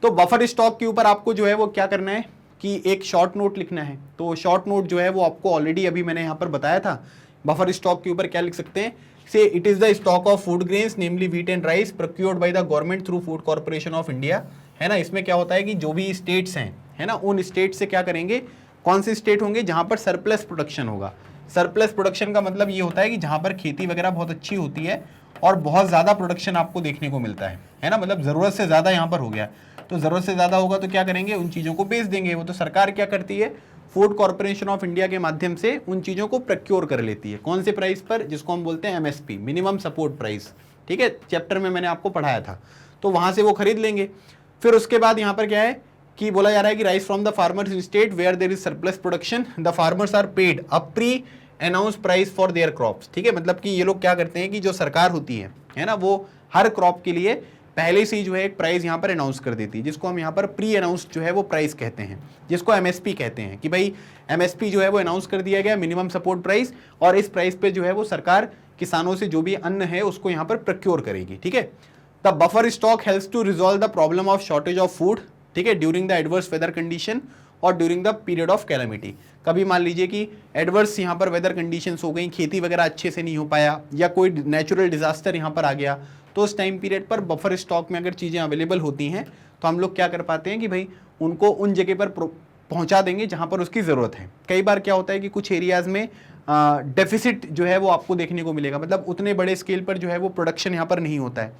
तो बफर स्टॉक के ऊपर आपको जो है वो क्या करना है कि एक शॉर्ट नोट लिखना है। तो शॉर्ट नोट जो है वो आपको ऑलरेडी अभी मैंने यहाँ पर बताया था। बफर स्टॉक के ऊपर क्या लिख सकते हैं, से it is the stock of food grains namely wheat and rice procured by the government through Food corporation of India, है ना। इसमें क्या होता है कि जो भी स्टेट्स हैं, है ना, उन स्टेट से क्या करेंगे, कौन से स्टेट होंगे जहां पर सरप्लस प्रोडक्शन होगा। सरप्लस प्रोडक्शन का मतलब ये होता है कि जहां पर खेती वगैरह बहुत अच्छी होती है और बहुत ज़्यादा प्रोडक्शन आपको देखने को मिलता है ना, मतलब ज़रूरत से ज़्यादा यहाँ पर हो गया, तो ज़रूरत से ज़्यादा होगा तो क्या करेंगे, उन चीज़ों को बेच देंगे। वो तो सरकार क्या करती है, फूड कॉर्पोरेशन ऑफ इंडिया के माध्यम से उन चीज़ों को प्रोक्योर कर लेती है। कौन से प्राइस पर, जिसको हम बोलते हैं एमएसपी, मिनिमम सपोर्ट प्राइस, ठीक है, चैप्टर में मैंने आपको पढ़ाया था। तो वहाँ से वो खरीद लेंगे। फिर उसके बाद यहाँ पर क्या है कि बोला जा रहा है कि rice from the farmers in state where there is surplus production the farmers are paid a pre announce price for their crops, ठीक है। मतलब कि ये लोग क्या करते हैं कि जो सरकार होती है ना, वो हर क्रॉप के लिए पहले से ही जो है एक प्राइस यहाँ पर अनाउंस कर देती है, जिसको हम यहाँ पर प्री अनाउंस जो है वो प्राइस कहते हैं, जिसको एमएसपी कहते हैं कि भाई एमएसपी जो है वो अनाउंस कर दिया गया, मिनिमम सपोर्ट प्राइस, और इस प्राइस पे जो है वो सरकार किसानों से जो भी अन्न है उसको यहाँ पर प्रोक्योर करेगी, ठीक है। The buffer stock helps to resolve the problem of shortage of food, ठीक है, during the adverse weather condition और during the period of calamity. कभी मान लीजिए कि एडवर्स यहाँ पर वेदर कंडीशंस हो गई, खेती वगैरह अच्छे से नहीं हो पाया या कोई नेचुरल डिजास्टर यहाँ पर आ गया, तो उस टाइम पीरियड पर बफर स्टॉक में अगर चीज़ें अवेलेबल होती हैं तो हम लोग क्या कर पाते हैं कि भाई उनको उन जगह पर पहुंचा देंगे जहां पर उसकी ज़रूरत है। कई बार क्या होता है कि कुछ एरियाज़ में डेफिसिट जो है वो आपको देखने को मिलेगा, मतलब उतने बड़े स्केल पर जो है वो प्रोडक्शन यहाँ पर नहीं होता है,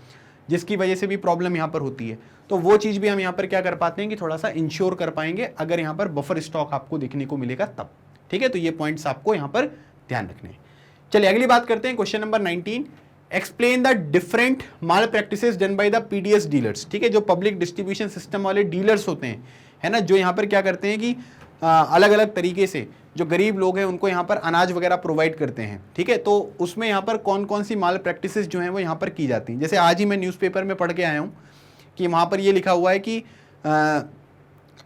जिसकी वजह से भी प्रॉब्लम यहाँ पर होती है। तो वो चीज़ भी हम यहाँ पर क्या कर पाते हैं कि थोड़ा सा इंश्योर कर पाएंगे अगर यहाँ पर बफर स्टॉक आपको देखने को मिलेगा तब, ठीक है। तो ये पॉइंट्स आपको यहाँ पर ध्यान रखने हैं। चलिए अगली बात करते हैं, question number 19, explain the different mall practices done by the PDS dealers, ठीक है, जो पब्लिक डिस्ट्रीब्यूशन सिस्टम वाले डीलर्स होते हैं, है ना, जो यहाँ पर क्या करते हैं कि अलग अलग तरीके से जो गरीब लोग हैं उनको यहाँ पर अनाज वगैरह प्रोवाइड करते हैं, ठीक है। तो उसमें यहाँ पर कौन कौन सी माल प्रैक्टिसेस जो हैं वो यहाँ पर की जाती हैं। जैसे आज ही मैं न्यूज़पेपर में पढ़ के आया हूँ कि वहाँ पर ये लिखा हुआ है कि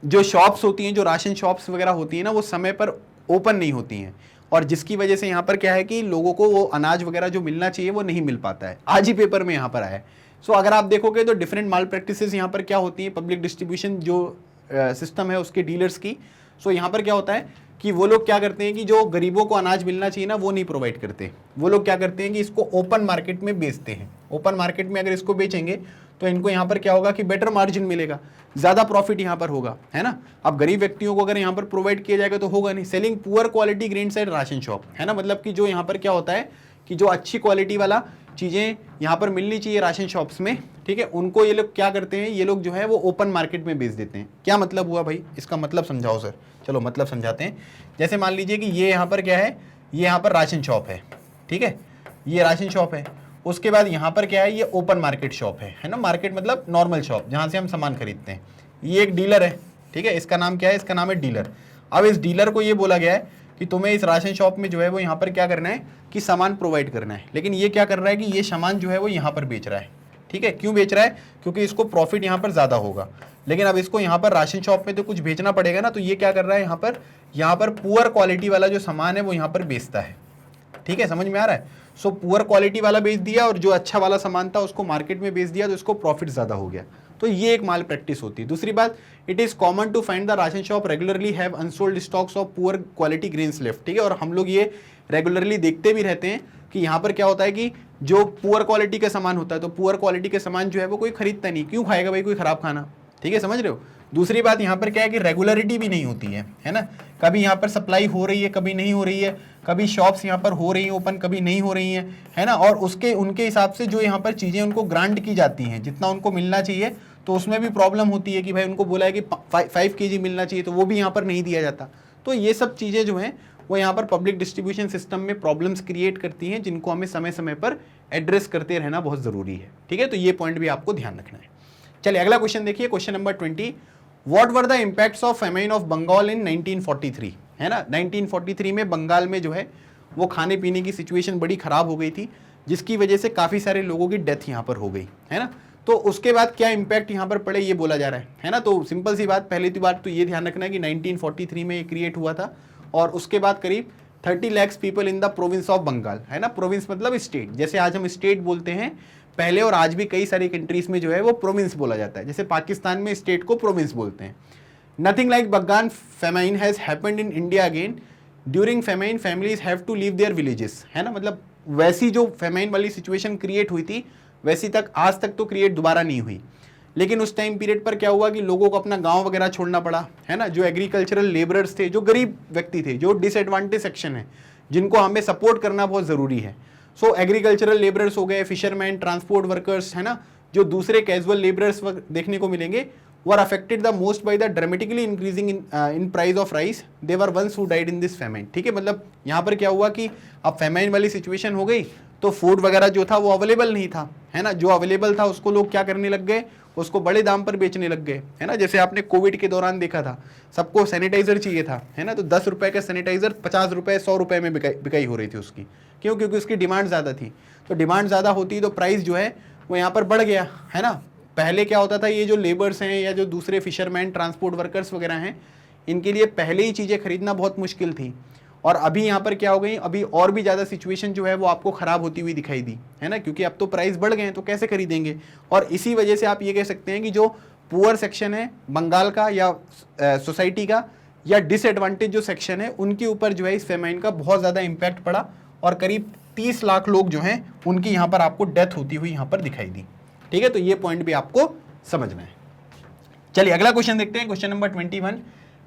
जो शॉप्स होती हैं, जो राशन शॉप्स वगैरह होती हैं ना, वो समय पर ओपन नहीं होती हैं, और जिसकी वजह से यहाँ पर क्या है कि लोगों को वो अनाज वगैरह जो मिलना चाहिए वो नहीं मिल पाता है। आज ही पेपर में यहाँ पर आया है। सो अगर आप देखोगे तो डिफरेंट माल प्रैक्टिसेस यहाँ पर क्या होती हैं, पब्लिक डिस्ट्रीब्यूशन जो सिस्टम है उसके डीलर्स की। सो यहाँ पर क्या होता है कि वो लोग क्या करते हैं कि जो गरीबों को अनाज मिलना चाहिए ना वो नहीं प्रोवाइड करते। वो लोग क्या करते हैं कि इसको ओपन मार्केट में बेचते हैं। ओपन मार्केट में अगर इसको बेचेंगे तो इनको यहाँ पर क्या होगा कि बेटर मार्जिन मिलेगा, ज़्यादा प्रॉफिट यहाँ पर होगा, है ना। अब गरीब व्यक्तियों को अगर यहाँ पर प्रोवाइड किया जाएगा तो होगा नहीं। Selling poor quality grain side ration shop, है ना, मतलब कि जो यहाँ पर क्या होता है कि जो अच्छी क्वालिटी वाला चीज़ें यहाँ पर मिलनी चाहिए राशन शॉप्स में, ठीक है, उनको ये लोग क्या करते हैं, ये लोग जो है वो ओपन मार्केट में बेच देते हैं। क्या मतलब हुआ भाई, इसका मतलब समझाओ सर। चलो मतलब समझाते हैं। जैसे मान लीजिए कि ये यहाँ पर क्या है, ये यहाँ पर राशन शॉप है, ठीक है, ये राशन शॉप है। उसके बाद यहाँ पर क्या है, ये ओपन मार्केट शॉप है ना, मार्केट मतलब नॉर्मल शॉप जहाँ से हम सामान खरीदते हैं। ये एक डीलर है, ठीक है, इसका नाम क्या है, इसका नाम है डीलर। अब इस डीलर को ये बोला गया है कि तुम्हें इस राशन शॉप में जो है वो यहाँ पर क्या करना है कि सामान प्रोवाइड करना है, लेकिन ये क्या कर रहा है कि ये सामान जो है वो यहाँ पर बेच रहा है, ठीक है। क्यों बेच रहा है, क्योंकि इसको प्रॉफिट यहाँ पर ज़्यादा होगा, लेकिन अब इसको यहाँ पर राशन शॉप में तो कुछ बेचना पड़ेगा ना, तो ये क्या कर रहा है, यहाँ पर पुअर क्वालिटी वाला जो सामान है वो यहाँ पर बेचता है, ठीक है, समझ में आ रहा है। सो पुअर क्वालिटी वाला बेच दिया और जो अच्छा वाला सामान था उसको मार्केट में बेच दिया, तो इसको प्रॉफिट ज़्यादा हो गया। तो ये एक माल प्रैक्टिस होती है। दूसरी बात, it is common to find the ration shop regularly have unsold stocks of poor quality grains left, ठीक है, और हम लोग ये रेगुलरली देखते भी रहते हैं कि यहाँ पर क्या होता है कि जो पुअर क्वालिटी का सामान होता है, तो पुअर क्वालिटी के सामान जो है वो कोई खरीदता नहीं, क्यों खाएगा भाई कोई ख़राब खाना, ठीक है, समझ रहे हो। दूसरी बात यहाँ पर क्या है कि रेगुलरिटी भी नहीं होती है ना, कभी यहाँ पर सप्लाई हो रही है, कभी नहीं हो रही है, कभी शॉप्स यहाँ पर हो रही हैं ओपन, कभी नहीं हो रही हैं, है ना, और उसके उनके हिसाब से जो यहाँ पर चीज़ें उनको ग्रांट की जाती हैं, जितना उनको मिलना चाहिए, तो उसमें भी प्रॉब्लम होती है कि भाई उनको बोला है कि 5 kg मिलना चाहिए, तो वो भी यहाँ पर नहीं दिया जाता। तो ये सब चीज़ें जो हैं वो यहाँ पर पब्लिक डिस्ट्रीब्यूशन सिस्टम में प्रॉब्लम्स क्रिएट करती हैं, जिनको हमें समय समय पर एड्रेस करते रहना बहुत ज़रूरी है। ठीक है, तो ये पॉइंट भी आपको ध्यान रखना है। चलिए अगला क्वेश्चन देखिए, question number 20, what were the impacts of famine of Bengal in 1943, है ना। 1943 में बंगाल में जो है वो खाने पीने की सिचुएशन बड़ी ख़राब हो गई थी, जिसकी वजह से काफ़ी सारे लोगों की डेथ यहाँ पर हो गई, है ना। तो उसके बाद क्या इम्पैक्ट यहाँ पर पड़े ये बोला जा रहा है ना। तो सिंपल सी बात, पहली तो बात तो ये ध्यान रखना है कि 1943 में ये क्रिएट हुआ था, और उसके बाद करीब 30 lakh people in the province of Bengal, है ना। प्रोविंस मतलब स्टेट, जैसे आज हम स्टेट बोलते हैं, पहले और आज भी कई सारी कंट्रीज में जो है वो प्रोविंस बोला जाता है। जैसे पाकिस्तान में स्टेट को प्रोविंस बोलते हैं। Nothing like Bengal famine has happened in India again. During famine families have to leave their villages, है ना। मतलब वैसी जो फेमाइन वाली सिचुएशन क्रिएट हुई थी वैसी तक आज तक तो क्रिएट दोबारा नहीं हुई, लेकिन उस टाइम पीरियड पर क्या हुआ कि लोगों को अपना गांव वगैरह छोड़ना पड़ा, है ना। जो एग्रीकल्चरल लेबरर्स थे, जो गरीब व्यक्ति थे, जो डिसएडवांटेज सेक्शन है, जिनको हमें सपोर्ट करना बहुत ज़रूरी है। सो एग्रीकल्चरल लेबरर्स हो गए, फिशरमैन, ट्रांसपोर्ट वर्कर्स, है ना, जो दूसरे कैजुअल लेबरर्स देखने को मिलेंगे, वर affected the most by the dramatically increasing in price of rice. They were ones who died in this famine. ठीक है, मतलब यहाँ पर क्या हुआ कि अब फेमाइन वाली सिचुएशन हो गई तो फूड वगैरह जो था वो अवेलेबल नहीं था, है ना। जो अवेलेबल था उसको लोग क्या करने लग गए, उसको बड़े दाम पर बेचने लग गए, है ना। जैसे आपने कोविड के दौरान देखा था, सबको सैनिटाइजर चाहिए था, है ना, तो 10 रुपए का सैनिटाइजर 50 रुपए 100 रुपए में बिकाई हो रही थी उसकी। क्यों? क्योंकि उसकी डिमांड ज़्यादा थी। तो डिमांड ज़्यादा होती तो प्राइस जो है वो यहाँ पर बढ़ गया, है ना। पहले क्या होता था, ये जो लेबर्स हैं या जो दूसरे फिशरमैन, ट्रांसपोर्ट वर्कर्स वगैरह हैं, इनके लिए पहले ही चीज़ें खरीदना बहुत मुश्किल थी। और अभी यहाँ पर क्या हो गई, अभी और भी ज़्यादा सिचुएशन जो है वो आपको ख़राब होती हुई दिखाई दी, है ना, क्योंकि अब तो प्राइस बढ़ गए हैं तो कैसे खरीदेंगे। और इसी वजह से आप ये कह सकते हैं कि जो पुअर सेक्शन है बंगाल का या सोसाइटी का, या डिसएडवांटेज जो सेक्शन है, उनके ऊपर जो है इस फेमाइन का बहुत ज़्यादा इम्पैक्ट पड़ा, और करीब 30 लाख लोग जो हैं उनकी यहाँ पर आपको डेथ होती हुई यहाँ पर दिखाई दी। ठीक है, तो ये पॉइंट भी आपको समझना है। चलिए अगला क्वेश्चन देखते हैं, question number 21,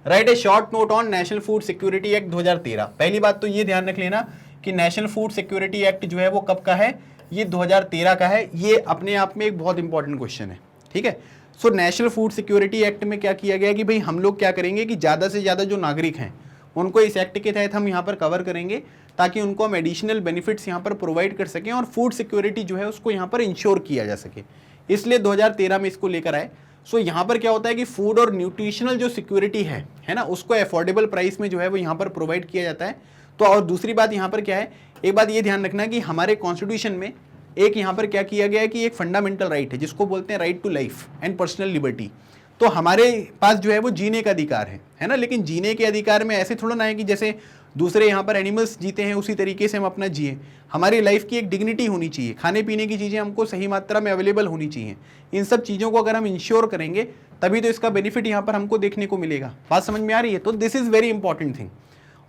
right A short note on national food security act 2013। पहली बात तो ये ध्यान रख लेना कि नेशनल फूड सिक्योरिटी एक्ट जो है वो कब का है, ये 2013 का है। ये अपने आप में एक बहुत इंपॉर्टेंट क्वेश्चन है। ठीक है, so national food security act में क्या किया गया कि भाई हम लोग क्या करेंगे कि ज़्यादा से ज़्यादा जो नागरिक हैं उनको इस एक्ट के तहत हम यहाँ पर कवर करेंगे, ताकि उनको हम एडिशनल बेनिफिट्स यहाँ पर प्रोवाइड कर सकें और फूड सिक्योरिटी जो है उसको यहाँ पर इंश्योर किया जा सके। इसलिए 2013 में इसको लेकर आए। सो यहाँ पर क्या होता है कि फूड और न्यूट्रिशनल जो सिक्योरिटी है ना, उसको अफोर्डेबल प्राइस में जो है वो यहाँ पर प्रोवाइड किया जाता है। तो और दूसरी बात यहाँ पर क्या है, एक बात ये ध्यान रखना कि हमारे कॉन्स्टिट्यूशन में एक यहाँ पर क्या किया गया है कि एक फंडामेंटल राइट है जिसको बोलते हैं right to life and personal liberty. तो हमारे पास जो है वो जीने का अधिकार है ना। लेकिन जीने के अधिकार में ऐसे थोड़ा ना है कि जैसे दूसरे यहाँ पर एनिमल्स जीते हैं उसी तरीके से हम अपना जिए। हमारी लाइफ की एक डिग्निटी होनी चाहिए, खाने पीने की चीज़ें हमको सही मात्रा में अवेलेबल होनी चाहिए। इन सब चीज़ों को अगर हम इंश्योर करेंगे तभी तो इसका बेनिफिट यहाँ पर हमको देखने को मिलेगा। बात समझ में आ रही है? तो this is very important thing.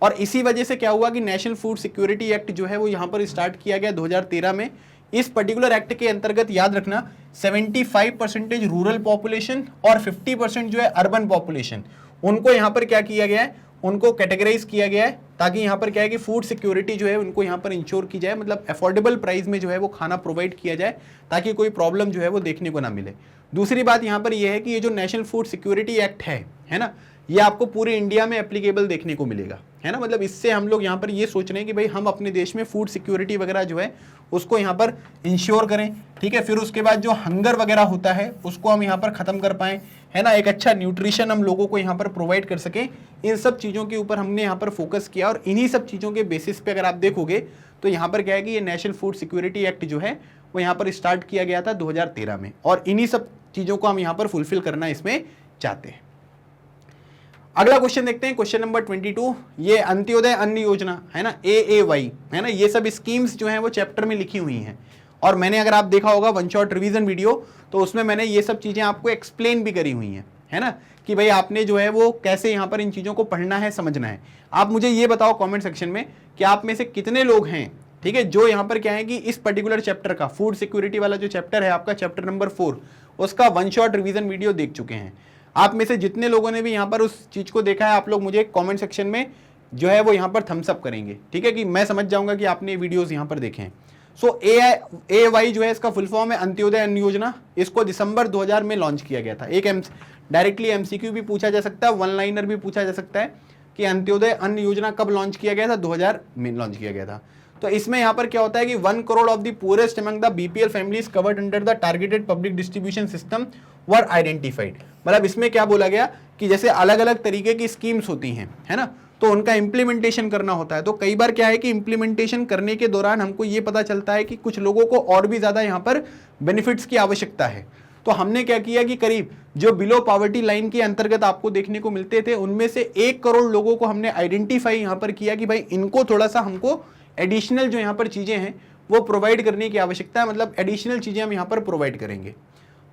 और इसी वजह से क्या हुआ कि नेशनल फूड सिक्योरिटी एक्ट जो है वो यहाँ पर स्टार्ट किया गया 2013 में। इस पर्टिकुलर एक्ट के अंतर्गत याद रखना 75% रूरल पॉपुलेशन और 50% जो है अर्बन पॉपुलेशन, उनको यहाँ पर क्या किया गया है, उनको कैटेगराइज किया गया है, ताकि यहाँ पर क्या है कि फूड सिक्योरिटी जो है उनको यहाँ पर इंश्योर की जाए, मतलब अफोर्डेबल प्राइस में जो है वो खाना प्रोवाइड किया जाए, ताकि कोई प्रॉब्लम जो है वो देखने को ना मिले। दूसरी बात यहाँ पर ये है कि ये जो नेशनल फूड सिक्योरिटी एक्ट है ना, ये आपको पूरे इंडिया में एप्लीकेबल देखने को मिलेगा, है ना। मतलब इससे हम लोग यहाँ पर ये सोच रहे हैं कि भाई हम अपने देश में फूड सिक्योरिटी वगैरह जो है उसको यहाँ पर इंश्योर करें। ठीक है, फिर उसके बाद जो हंगर वगैरह होता है उसको हम यहाँ पर ख़त्म कर पाएँ, है ना। एक अच्छा न्यूट्रिशन हम लोगों को यहाँ पर प्रोवाइड कर सकें। इन सब चीज़ों के ऊपर हमने यहाँ पर फोकस किया, और इन्हीं सब चीज़ों के बेसिस पे अगर आप देखोगे तो यहाँ पर क्या है कि ये नेशनल फूड सिक्योरिटी एक्ट जो है वो यहाँ पर स्टार्ट किया गया था 2013 में, और इन्हीं सब चीज़ों को हम यहाँ पर फुलफिल करना इसमें चाहते हैं। अगला क्वेश्चन देखते हैं, क्वेश्चन नंबर 22। ये अंत्योदय अन्न योजना है ना, AAY है ना, ये सब स्कीम्स जो हैं वो चैप्टर में लिखी हुई हैं। और मैंने अगर आप देखा होगा वन शॉट रिवीजन वीडियो, तो उसमें मैंने ये सब चीज़ें आपको एक्सप्लेन भी करी हुई हैं, है ना, कि भाई आपने जो है वो कैसे यहाँ पर इन चीज़ों को पढ़ना है, समझना है। आप मुझे ये बताओ कॉमेंट सेक्शन में कि आप में से कितने लोग हैं, ठीक है, जो यहाँ पर क्या है कि इस पर्टिकुलर चैप्टर का, फूड सिक्योरिटी वाला जो चैप्टर है आपका, चैप्टर नंबर 4, उसका वन शॉट रिवीजन वीडियो देख चुके हैं। आप में से जितने लोगों ने भी यहाँ पर उस चीज़ को देखा है, आप लोग मुझे कमेंट सेक्शन में जो है वो यहाँ पर थम्स अप करेंगे, ठीक है, कि मैं समझ जाऊंगा कि आपने वीडियोस यहाँ पर देखे हैं। सो AAY जो है इसका फुल फॉर्म है अंत्योदय अन्न योजना। इसको दिसंबर 2000 में लॉन्च किया गया था। एक डायरेक्टली MCQ भी पूछा जा सकता है, वन लाइनर भी पूछा जा सकता है। कि अंत्योदय अन्न योजना कब लॉन्च किया गया था, 2000 में लॉन्च किया गया था। तो इसमें यहाँ पर क्या होता है कि 1 crore of the poorest among the BPL families covered under the targeted public distribution system were identified. मतलब इसमें क्या बोला गया कि जैसे अलग अलग तरीके की स्कीम्स होती हैं, है ना, तो उनका इंप्लीमेंटेशन करना होता है। तो कई बार क्या है कि इंप्लीमेंटेशन करने के दौरान हमको ये पता चलता है कि कुछ लोगों को और भी ज्यादा यहाँ पर बेनिफिट्स की आवश्यकता है। तो हमने क्या किया कि करीब जो बिलो पॉवर्टी लाइन के अंतर्गत आपको देखने को मिलते थे, उनमें से 1 करोड़ लोगों को हमने आइडेंटिफाई यहाँ पर किया कि भाई इनको थोड़ा सा हमको एडिशनल जो यहाँ पर चीजें हैं वो प्रोवाइड करने की आवश्यकता है, मतलब एडिशनल चीजें हम यहाँ पर प्रोवाइड करेंगे।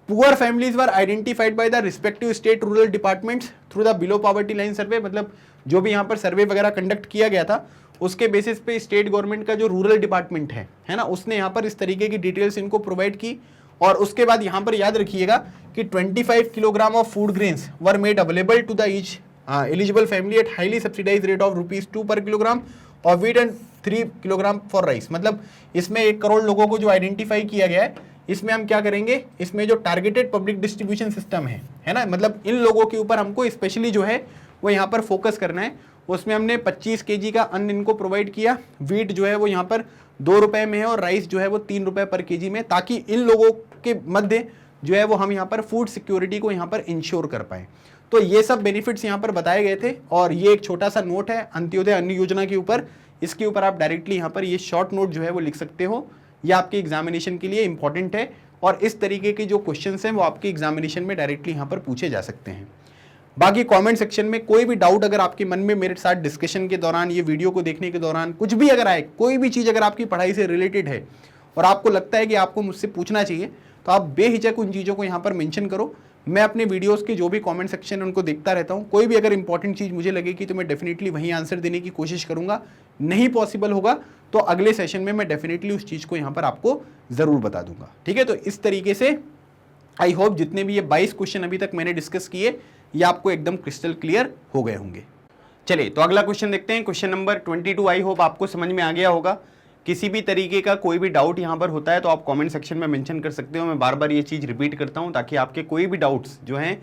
Poor families were identified by the respective state rural departments through the below poverty line सर्वे। मतलब जो भी यहाँ पर सर्वे वगैरह कंडक्ट किया गया था उसके बेसिस पे स्टेट गवर्नमेंट का जो रूरल डिपार्टमेंट है ना, उसने यहाँ पर इस तरीके की डिटेल्स इनको प्रोवाइड की। और उसके बाद यहाँ पर याद रखिएगा कि 25 kilogram of food grains were made available to the each eligible family at highly subsidise rate of ₹2 per kilogram और wheat and 3 kilogram for rice. मतलब इसमें 1 करोड़ लोगों को जो आइडेंटिफाई किया गया है, इसमें हम क्या करेंगे, इसमें जो टारगेटेड पब्लिक डिस्ट्रीब्यूशन सिस्टम है ना, मतलब इन लोगों के ऊपर हमको स्पेशली जो है वो यहाँ पर फोकस करना है। उसमें हमने 25 kg का अन्न इनको प्रोवाइड किया। वीट जो है वो यहाँ पर ₹2 में है और राइस जो है वो ₹3 पर kg में, ताकि इन लोगों के मध्य जो है वो हम यहाँ पर फूड सिक्योरिटी को यहाँ पर इंश्योर कर पाए। तो ये सब बेनिफिट्स यहाँ पर बताए गए थे और ये एक छोटा सा नोट है अंत्योदय अन्न योजना के ऊपर। इसके ऊपर आप डायरेक्टली यहाँ पर ये शॉर्ट नोट जो है वो लिख सकते हो, ये आपके एग्जामिनेशन के लिए इंपॉर्टेंट है और इस तरीके के जो क्वेश्चंस हैं वो आपके एग्जामिनेशन में डायरेक्टली यहाँ पर पूछे जा सकते हैं। बाकी कमेंट सेक्शन में कोई भी डाउट अगर आपके मन में मेरे साथ डिस्कशन के दौरान, ये वीडियो को देखने के दौरान कुछ भी अगर आए, कोई भी चीज़ अगर आपकी पढ़ाई से रिलेटेड है और आपको लगता है कि आपको मुझसे पूछना चाहिए, तो आप बेहिचक उन चीज़ों को यहाँ पर मेंशन करो। मैं अपने वीडियोस के जो भी कमेंट सेक्शन है उनको देखता रहता हूँ। कोई भी अगर इंपॉर्टेंट चीज़ मुझे लगेगी तो मैं डेफिनेटली वहीं आंसर देने की कोशिश करूँगा। नहीं पॉसिबल होगा तो अगले सेशन में मैं डेफिनेटली उस चीज़ को यहाँ पर आपको ज़रूर बता दूंगा। ठीक है, तो इस तरीके से आई होप जितने भी ये 22 क्वेश्चन अभी तक मैंने डिस्कस किए ये आपको एकदम क्रिस्टल क्लियर हो गए होंगे। चलिए तो अगला क्वेश्चन देखते हैं, क्वेश्चन नंबर 22। आई होप आपको समझ में आ गया होगा। किसी भी तरीके का कोई भी डाउट यहाँ पर होता है तो आप कमेंट सेक्शन में मेंशन कर सकते हो। मैं बार बार ये चीज़ रिपीट करता हूँ ताकि आपके कोई भी डाउट्स जो हैं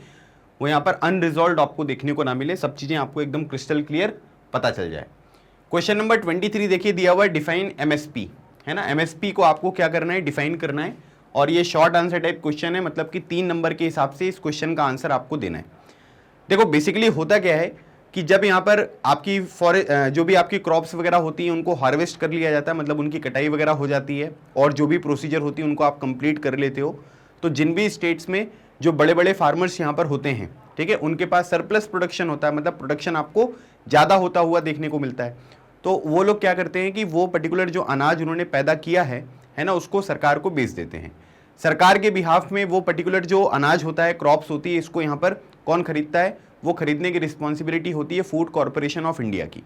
वो यहाँ पर अनरिजॉल्व आपको देखने को ना मिले, सब चीज़ें आपको एकदम क्रिस्टल क्लियर पता चल जाए। क्वेश्चन नंबर 23 देखिए, दिया हुआ डिफाइन एमएसपी, है ना। एमएसपी को आपको क्या करना है, डिफाइन करना है और ये शॉर्ट आंसर टाइप क्वेश्चन है, मतलब कि 3 नंबर के हिसाब से इस क्वेश्चन का आंसर आपको देना है। देखो बेसिकली होता क्या है कि जब यहाँ पर आपकी जो भी आपकी क्रॉप्स वगैरह होती हैं उनको हार्वेस्ट कर लिया जाता है, मतलब उनकी कटाई वगैरह हो जाती है और जो भी प्रोसीजर होती है उनको आप कंप्लीट कर लेते हो, तो जिन भी स्टेट्स में जो बड़े बड़े फार्मर्स यहाँ पर होते हैं, ठीक है, उनके पास सरप्लस प्रोडक्शन होता है, मतलब प्रोडक्शन आपको ज़्यादा होता हुआ देखने को मिलता है। तो वो लोग क्या करते हैं कि वो पर्टिकुलर जो अनाज उन्होंने पैदा किया है ना, उसको सरकार को बेच देते हैं। सरकार के बिहाफ में वो पर्टिकुलर जो अनाज होता है, क्रॉप्स होती है, इसको यहाँ पर कौन खरीदता है, वो खरीदने की रिस्पॉन्सिबिलिटी होती है फूड कॉरपोरेशन ऑफ इंडिया की।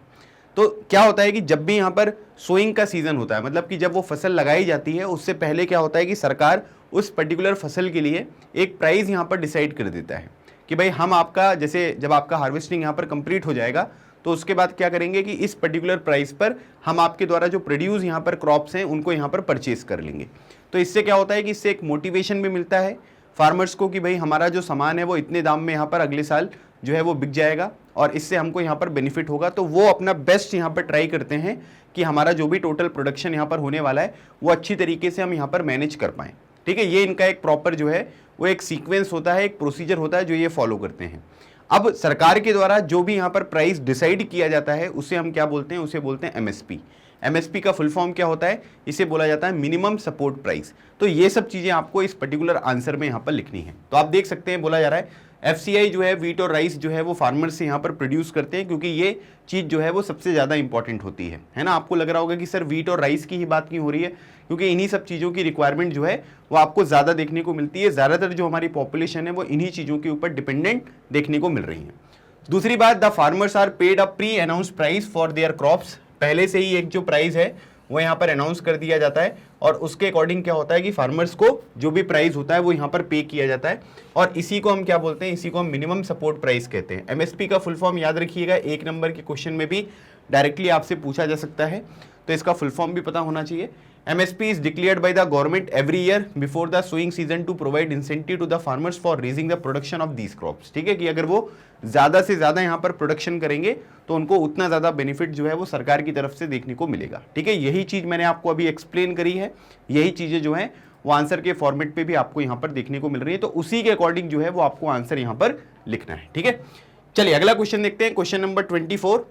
तो क्या होता है कि जब भी यहाँ पर सोइंग का सीजन होता है, मतलब कि जब वो फसल लगाई जाती है उससे पहले क्या होता है कि सरकार उस पर्टिकुलर फसल के लिए एक प्राइस यहाँ पर डिसाइड कर देता है कि भाई हम आपका, जैसे जब आपका हार्वेस्टिंग यहाँ पर कंप्लीट हो जाएगा तो उसके बाद क्या करेंगे कि इस पर्टिकुलर प्राइस पर हम आपके द्वारा जो प्रोड्यूस यहाँ पर क्रॉप्स हैं उनको यहाँ पर परचेज कर लेंगे। तो इससे क्या होता है कि इससे एक मोटिवेशन भी मिलता है फार्मर्स को कि भाई हमारा जो सामान है वो इतने दाम में यहाँ पर अगले साल जो है वो बिक जाएगा और इससे हमको यहाँ पर बेनिफिट होगा। तो वो अपना बेस्ट यहाँ पर ट्राई करते हैं कि हमारा जो भी टोटल प्रोडक्शन यहाँ पर होने वाला है वो अच्छी तरीके से हम यहाँ पर मैनेज कर पाएँ। ठीक है, ये इनका एक प्रॉपर जो है वो एक सीक्वेंस होता है, एक प्रोसीजर होता है जो ये फॉलो करते हैं। अब सरकार के द्वारा जो भी यहाँ पर प्राइस डिसाइड किया जाता है उसे हम क्या बोलते हैं, उसे बोलते हैं एमएसपी। एमएसपी का फुल फॉर्म क्या होता है, इसे बोला जाता है मिनिमम सपोर्ट प्राइस। तो ये सब चीज़ें आपको इस पर्टिकुलर आंसर में यहाँ पर लिखनी है। तो आप देख सकते हैं बोला जा रहा है एफसीआई जो है वीट और राइस जो है वो फार्मर्स से यहाँ पर प्रोड्यूस करते हैं, क्योंकि ये चीज़ जो है वो सबसे ज़्यादा इंपॉर्टेंट होती है ना। आपको लग रहा होगा कि सर वीट और राइस की ही बात क्यों हो रही है, क्योंकि इन्हीं सब चीज़ों की रिक्वायरमेंट जो है वो आपको ज़्यादा देखने को मिलती है। ज़्यादातर जो हमारी पॉपुलेशन है वो इन्हीं चीज़ों के ऊपर डिपेंडेंट देखने को मिल रही है। दूसरी बात, the farmers are paid a pre announce price for their crops. पहले से ही एक जो प्राइस है वो यहाँ पर अनाउंस कर दिया जाता है और उसके अकॉर्डिंग क्या होता है कि फार्मर्स को जो भी प्राइस होता है वो यहाँ पर पे किया जाता है और इसी को हम क्या बोलते हैं, इसी को हम मिनिमम सपोर्ट प्राइस कहते हैं। एमएसपी का फुल फॉर्म याद रखिएगा, 1 नंबर के क्वेश्चन में भी डायरेक्टली आपसे पूछा जा सकता है, तो इसका फुल फॉर्म भी पता होना चाहिए। MSP is declared by the government every year before the sowing season to provide incentive to the farmers for raising the production of these crops। ठीक है, कि अगर वो ज्यादा से ज्यादा यहाँ पर प्रोडक्शन करेंगे तो उनको उतना ज्यादा बेनिफिट जो है वो सरकार की तरफ से देखने को मिलेगा। ठीक है, यही चीज मैंने आपको अभी एक्सप्लेन करी है, यही चीजें जो है वो आंसर के फॉर्मेट पे भी आपको यहाँ पर देखने को मिल रही है, तो उसी के अकॉर्डिंग जो है वो आपको आंसर यहाँ पर लिखना है। ठीक है, चलिए अगला क्वेश्चन देखते हैं, question number 24।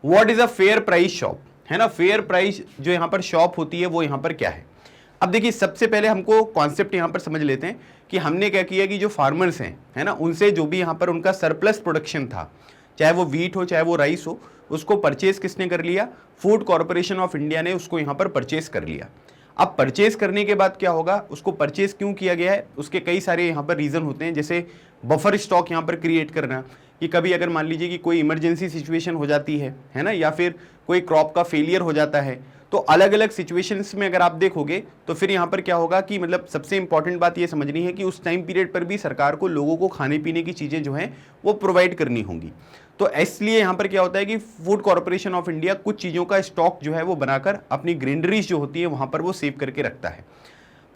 What is a fair price shop, है ना, फेयर प्राइस जो यहाँ पर शॉप होती है वो यहाँ पर क्या है। अब देखिए सबसे पहले हमको कॉन्सेप्ट यहाँ पर समझ लेते हैं कि हमने क्या किया कि जो फार्मर्स हैं, है ना, उनसे जो भी यहाँ पर उनका सरप्लस प्रोडक्शन था, चाहे वो वीट हो चाहे वो राइस हो, उसको परचेज किसने कर लिया, फूड कॉर्पोरेशन ऑफ इंडिया ने उसको यहाँ पर परचेज कर लिया। अब परचेज करने के बाद क्या होगा, उसको परचेज क्यों किया गया है, उसके कई सारे यहाँ पर रीजन होते हैं, जैसे बफर स्टॉक यहाँ पर क्रिएट करना, कि कभी अगर मान लीजिए कि कोई इमरजेंसी सिचुएशन हो जाती है ना, या फिर कोई क्रॉप का फेलियर हो जाता है, तो अलग अलग सिचुएशंस में अगर आप देखोगे तो फिर यहाँ पर क्या होगा कि मतलब सबसे इंपॉर्टेंट बात ये समझनी है कि उस टाइम पीरियड पर भी सरकार को लोगों को खाने पीने की चीज़ें जो हैं वो प्रोवाइड करनी होंगी। तो इसलिए यहाँ पर क्या होता है कि फूड कॉर्पोरेशन ऑफ इंडिया कुछ चीज़ों का स्टॉक जो है वो बनाकर अपनी ग्रेनरीज जो होती है वहाँ पर वो सेव करके रखता है।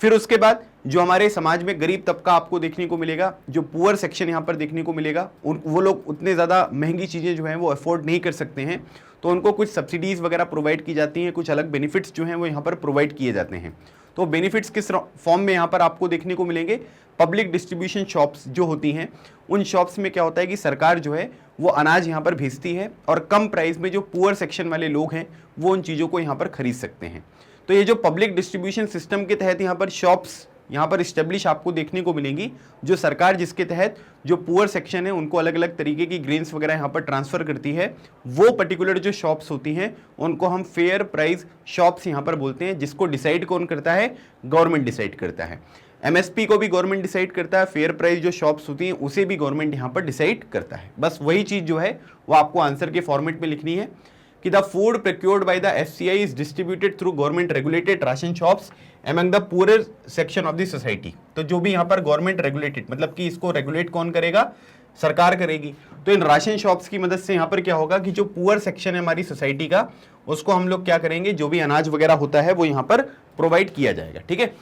फिर उसके बाद जो हमारे समाज में गरीब तबका आपको देखने को मिलेगा, जो पुअर सेक्शन यहाँ पर देखने को मिलेगा, वो लोग उतने ज़्यादा महंगी चीज़ें जो हैं वो अफोर्ड नहीं कर सकते हैं, तो उनको कुछ सब्सिडीज़ वगैरह प्रोवाइड की जाती हैं, कुछ अलग बेनिफिट्स जो हैं वो यहाँ पर प्रोवाइड किए जाते हैं। तो बेनिफिट्स किस फॉर्म में यहाँ पर आपको देखने को मिलेंगे, पब्लिक डिस्ट्रीब्यूशन शॉप्स जो होती हैं, उन शॉप्स में क्या होता है कि सरकार जो है वो अनाज यहाँ पर भेजती है और कम प्राइस में जो पुअर सेक्शन वाले लोग हैं वो उन चीज़ों को यहाँ पर खरीद सकते हैं। तो ये जो पब्लिक डिस्ट्रीब्यूशन सिस्टम के तहत यहाँ पर शॉप्स यहाँ पर इस्टेब्लिश आपको देखने को मिलेंगी, जो सरकार जिसके तहत जो पुअर सेक्शन है उनको अलग अलग तरीके की ग्रेन्स वगैरह यहाँ पर ट्रांसफर करती है, वो पर्टिकुलर जो शॉप्स होती हैं उनको हम फेयर प्राइस शॉप्स यहाँ पर बोलते हैं, जिसको डिसाइड कौन करता है, गवर्नमेंट डिसाइड करता है। MSP को भी गवर्नमेंट डिसाइड करता है, फेयर प्राइस जो शॉप्स होती हैं उसे भी गवर्नमेंट यहाँ पर डिसाइड करता है। बस वही चीज़ जो है वो आपको आंसर के फॉर्मेट में लिखनी है कि the food procured by the FCI is distributed through government regulated ration shops among the poor section of the society. तो जो भी यहाँ पर गवर्नमेंट रेगुलेटेड, मतलब कि इसको रेगुलेट कौन करेगा, सरकार करेगी। तो इन राशन शॉप्स की मदद से यहाँ पर क्या होगा कि जो पुअर सेक्शन है हमारी सोसाइटी का, उसको हम लोग क्या करेंगे, जो भी अनाज वगैरह होता है वो यहाँ पर प्रोवाइड किया जाएगा। ठीक है,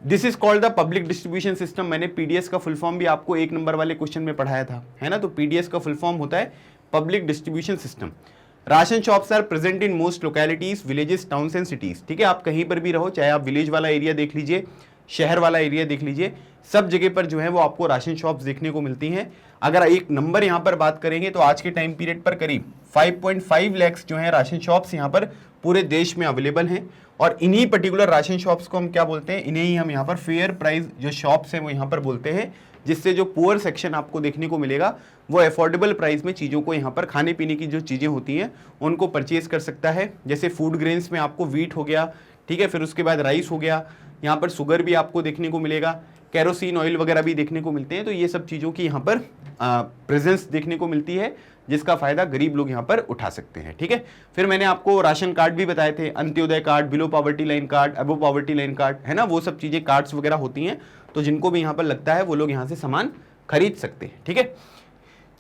this is called the public distribution system. मैंने PDS का फुल फॉर्म भी आपको 1 नंबर वाले क्वेश्चन में पढ़ाया था, है ना। तो PDS का फुल फॉर्म होता है public distribution system. Ration shops are present in most localities, villages, towns and cities. ठीक है, आप कहीं पर भी रहो, चाहे आप विलेज वाला एरिया देख लीजिए, शहर वाला एरिया देख लीजिए, सब जगह पर जो है वो आपको राशन शॉप्स देखने को मिलती हैं। अगर एक नंबर यहाँ पर बात करेंगे तो आज के टाइम पीरियड पर करीब 5.5 लाख जो है राशन शॉप्स यहाँ पर पूरे देश में अवेलेबल हैं, और इन्हीं पर्टिकुलर राशन शॉप्स को हम क्या बोलते हैं, इन्हें ही हम यहाँ पर फेयर प्राइस जो शॉप्स हैं वो यहाँ पर बोलते हैं, जिससे जो पुअर सेक्शन आपको देखने को मिलेगा वो अफोर्डेबल प्राइस में चीज़ों को यहाँ पर खाने पीने की जो चीज़ें होती हैं उनको परचेज कर सकता है। जैसे फूड ग्रेन्स में आपको वीट हो गया, ठीक है, फिर उसके बाद राइस हो गया, यहाँ पर शुगर भी आपको देखने को मिलेगा, कैरोसिन ऑयल वगैरह भी देखने को मिलते हैं। तो ये सब चीज़ों की यहाँ पर प्रेजेंस देखने को मिलती है, जिसका फायदा गरीब लोग यहाँ पर उठा सकते हैं। ठीक है, फिर मैंने आपको राशन कार्ड भी बताए थे, Antyodaya card, below poverty line card, above poverty line card, है ना, वो सब चीज़ें कार्ड्स वगैरह होती हैं, तो जिनको भी यहाँ पर लगता है वो लोग यहाँ से सामान खरीद सकते हैं। ठीक है,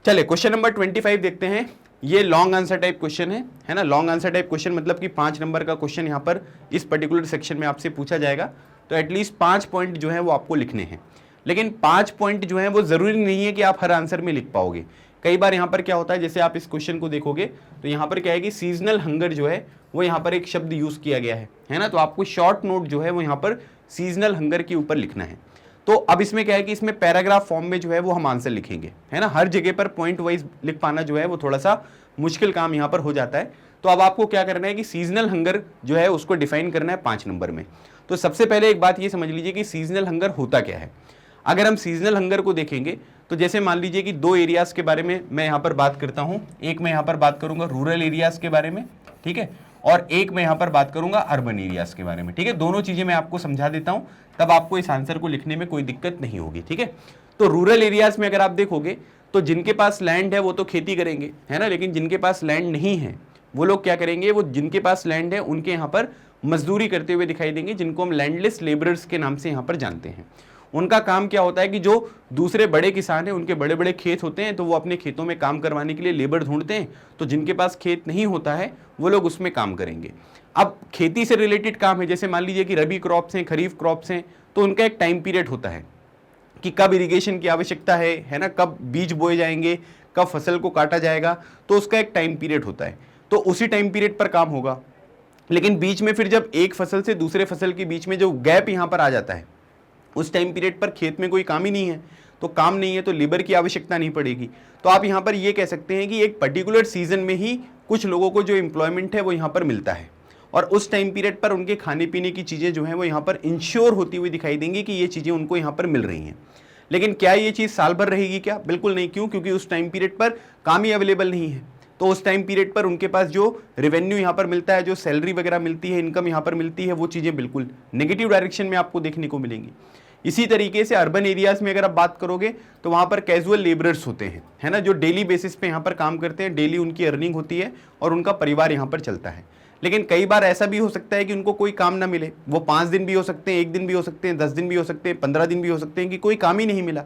चले क्वेश्चन नंबर 25 देखते हैं। ये लॉन्ग आंसर टाइप क्वेश्चन है ना। लॉन्ग आंसर टाइप क्वेश्चन मतलब कि 5 नंबर का क्वेश्चन यहाँ पर इस पर्टिकुलर सेक्शन में आपसे पूछा जाएगा, तो एटलीस्ट 5 पॉइंट जो है वो आपको लिखने हैं। लेकिन 5 पॉइंट जो है वो जरूरी नहीं है कि आप हर आंसर में लिख पाओगे। कई बार यहाँ पर क्या होता है, जैसे आप इस क्वेश्चन को देखोगे तो यहाँ पर क्या है कि सीजनल हंगर जो है वो यहाँ पर एक शब्द यूज किया गया है ना। तो आपको शॉर्ट नोट जो है वो यहाँ पर सीजनल हंगर के ऊपर लिखना है। तो अब इसमें क्या है कि इसमें पैराग्राफ फॉर्म में जो है वो हम आंसर लिखेंगे, है ना। हर जगह पर पॉइंट वाइज लिख पाना जो है वो थोड़ा सा मुश्किल काम यहाँ पर हो जाता है। तो अब आपको क्या करना है कि सीजनल हंगर जो है उसको डिफाइन करना है 5 नंबर में। तो सबसे पहले एक बात ये समझ लीजिए कि सीजनल हंगर होता क्या है। अगर हम सीजनल हंगर को देखेंगे तो जैसे मान लीजिए कि 2 एरियाज के बारे में मैं यहाँ पर बात करता हूँ। एक मैं यहाँ पर बात करूँगा रूरल एरियाज के बारे में, ठीक है, और एक मैं यहाँ पर बात करूँगा अर्बन एरियाज के बारे में। ठीक है, दोनों चीज़ें मैं आपको समझा देता हूँ, तब आपको इस आंसर को लिखने में कोई दिक्कत नहीं होगी। ठीक है, तो रूरल एरियाज में अगर आप देखोगे तो जिनके पास लैंड है वो तो खेती करेंगे, है ना, लेकिन जिनके पास लैंड नहीं है वो लोग क्या करेंगे, वो जिनके पास लैंड है उनके यहाँ पर मजदूरी करते हुए दिखाई देंगे, जिनको हम लैंडलेस लेबरर्स के नाम से यहाँ पर जानते हैं। उनका काम क्या होता है कि जो दूसरे बड़े किसान हैं, उनके बड़े बड़े खेत होते हैं, तो वो अपने खेतों में काम करवाने के लिए लेबर ढूंढते हैं। तो जिनके पास खेत नहीं होता है वो लोग उसमें काम करेंगे। अब खेती से रिलेटेड काम है, जैसे मान लीजिए कि रबी क्रॉप्स हैं, खरीफ क्रॉप्स हैं, तो उनका एक टाइम पीरियड होता है कि कब इरिगेशन की आवश्यकता है ना, कब बीज बोए जाएंगे, कब फसल को काटा जाएगा, तो उसका एक टाइम पीरियड होता है। तो उसी टाइम पीरियड पर काम होगा। लेकिन बीच में फिर जब एक फसल से दूसरे फसल के बीच में जो गैप यहाँ पर आ जाता है, उस टाइम पीरियड पर खेत में कोई काम ही नहीं है, तो काम नहीं है तो लेबर की आवश्यकता नहीं पड़ेगी। तो आप यहाँ पर ये कह सकते हैं कि एक पर्टिकुलर सीजन में ही कुछ लोगों को जो एम्प्लॉयमेंट है वो यहाँ पर मिलता है, और उस टाइम पीरियड पर उनके खाने पीने की चीज़ें जो हैं वो यहाँ पर इंश्योर होती हुई दिखाई देंगी कि ये चीज़ें उनको यहाँ पर मिल रही हैं। लेकिन क्या ये चीज़ साल भर रहेगी क्या? बिल्कुल नहीं। क्यों? क्योंकि उस टाइम पीरियड पर काम ही अवेलेबल नहीं है। तो उस टाइम पीरियड पर उनके पास जो रेवेन्यू यहाँ पर मिलता है, जो सैलरी वगैरह मिलती है, इनकम यहाँ पर मिलती है, वो चीज़ें बिल्कुल नेगेटिव डायरेक्शन में आपको देखने को मिलेंगी। इसी तरीके से अर्बन एरियाज़ में अगर आप बात करोगे तो वहाँ पर कैजुअल लेबरर्स होते हैं, है ना, जो डेली बेसिस पे यहाँ पर काम करते हैं, डेली उनकी अर्निंग होती है और उनका परिवार यहाँ पर चलता है। लेकिन कई बार ऐसा भी हो सकता है कि उनको कोई काम ना मिले, वो 5 दिन भी हो सकते हैं, 1 दिन भी हो सकते हैं, 10 दिन भी हो सकते हैं, 15 दिन भी हो सकते हैं कि कोई काम ही नहीं मिला।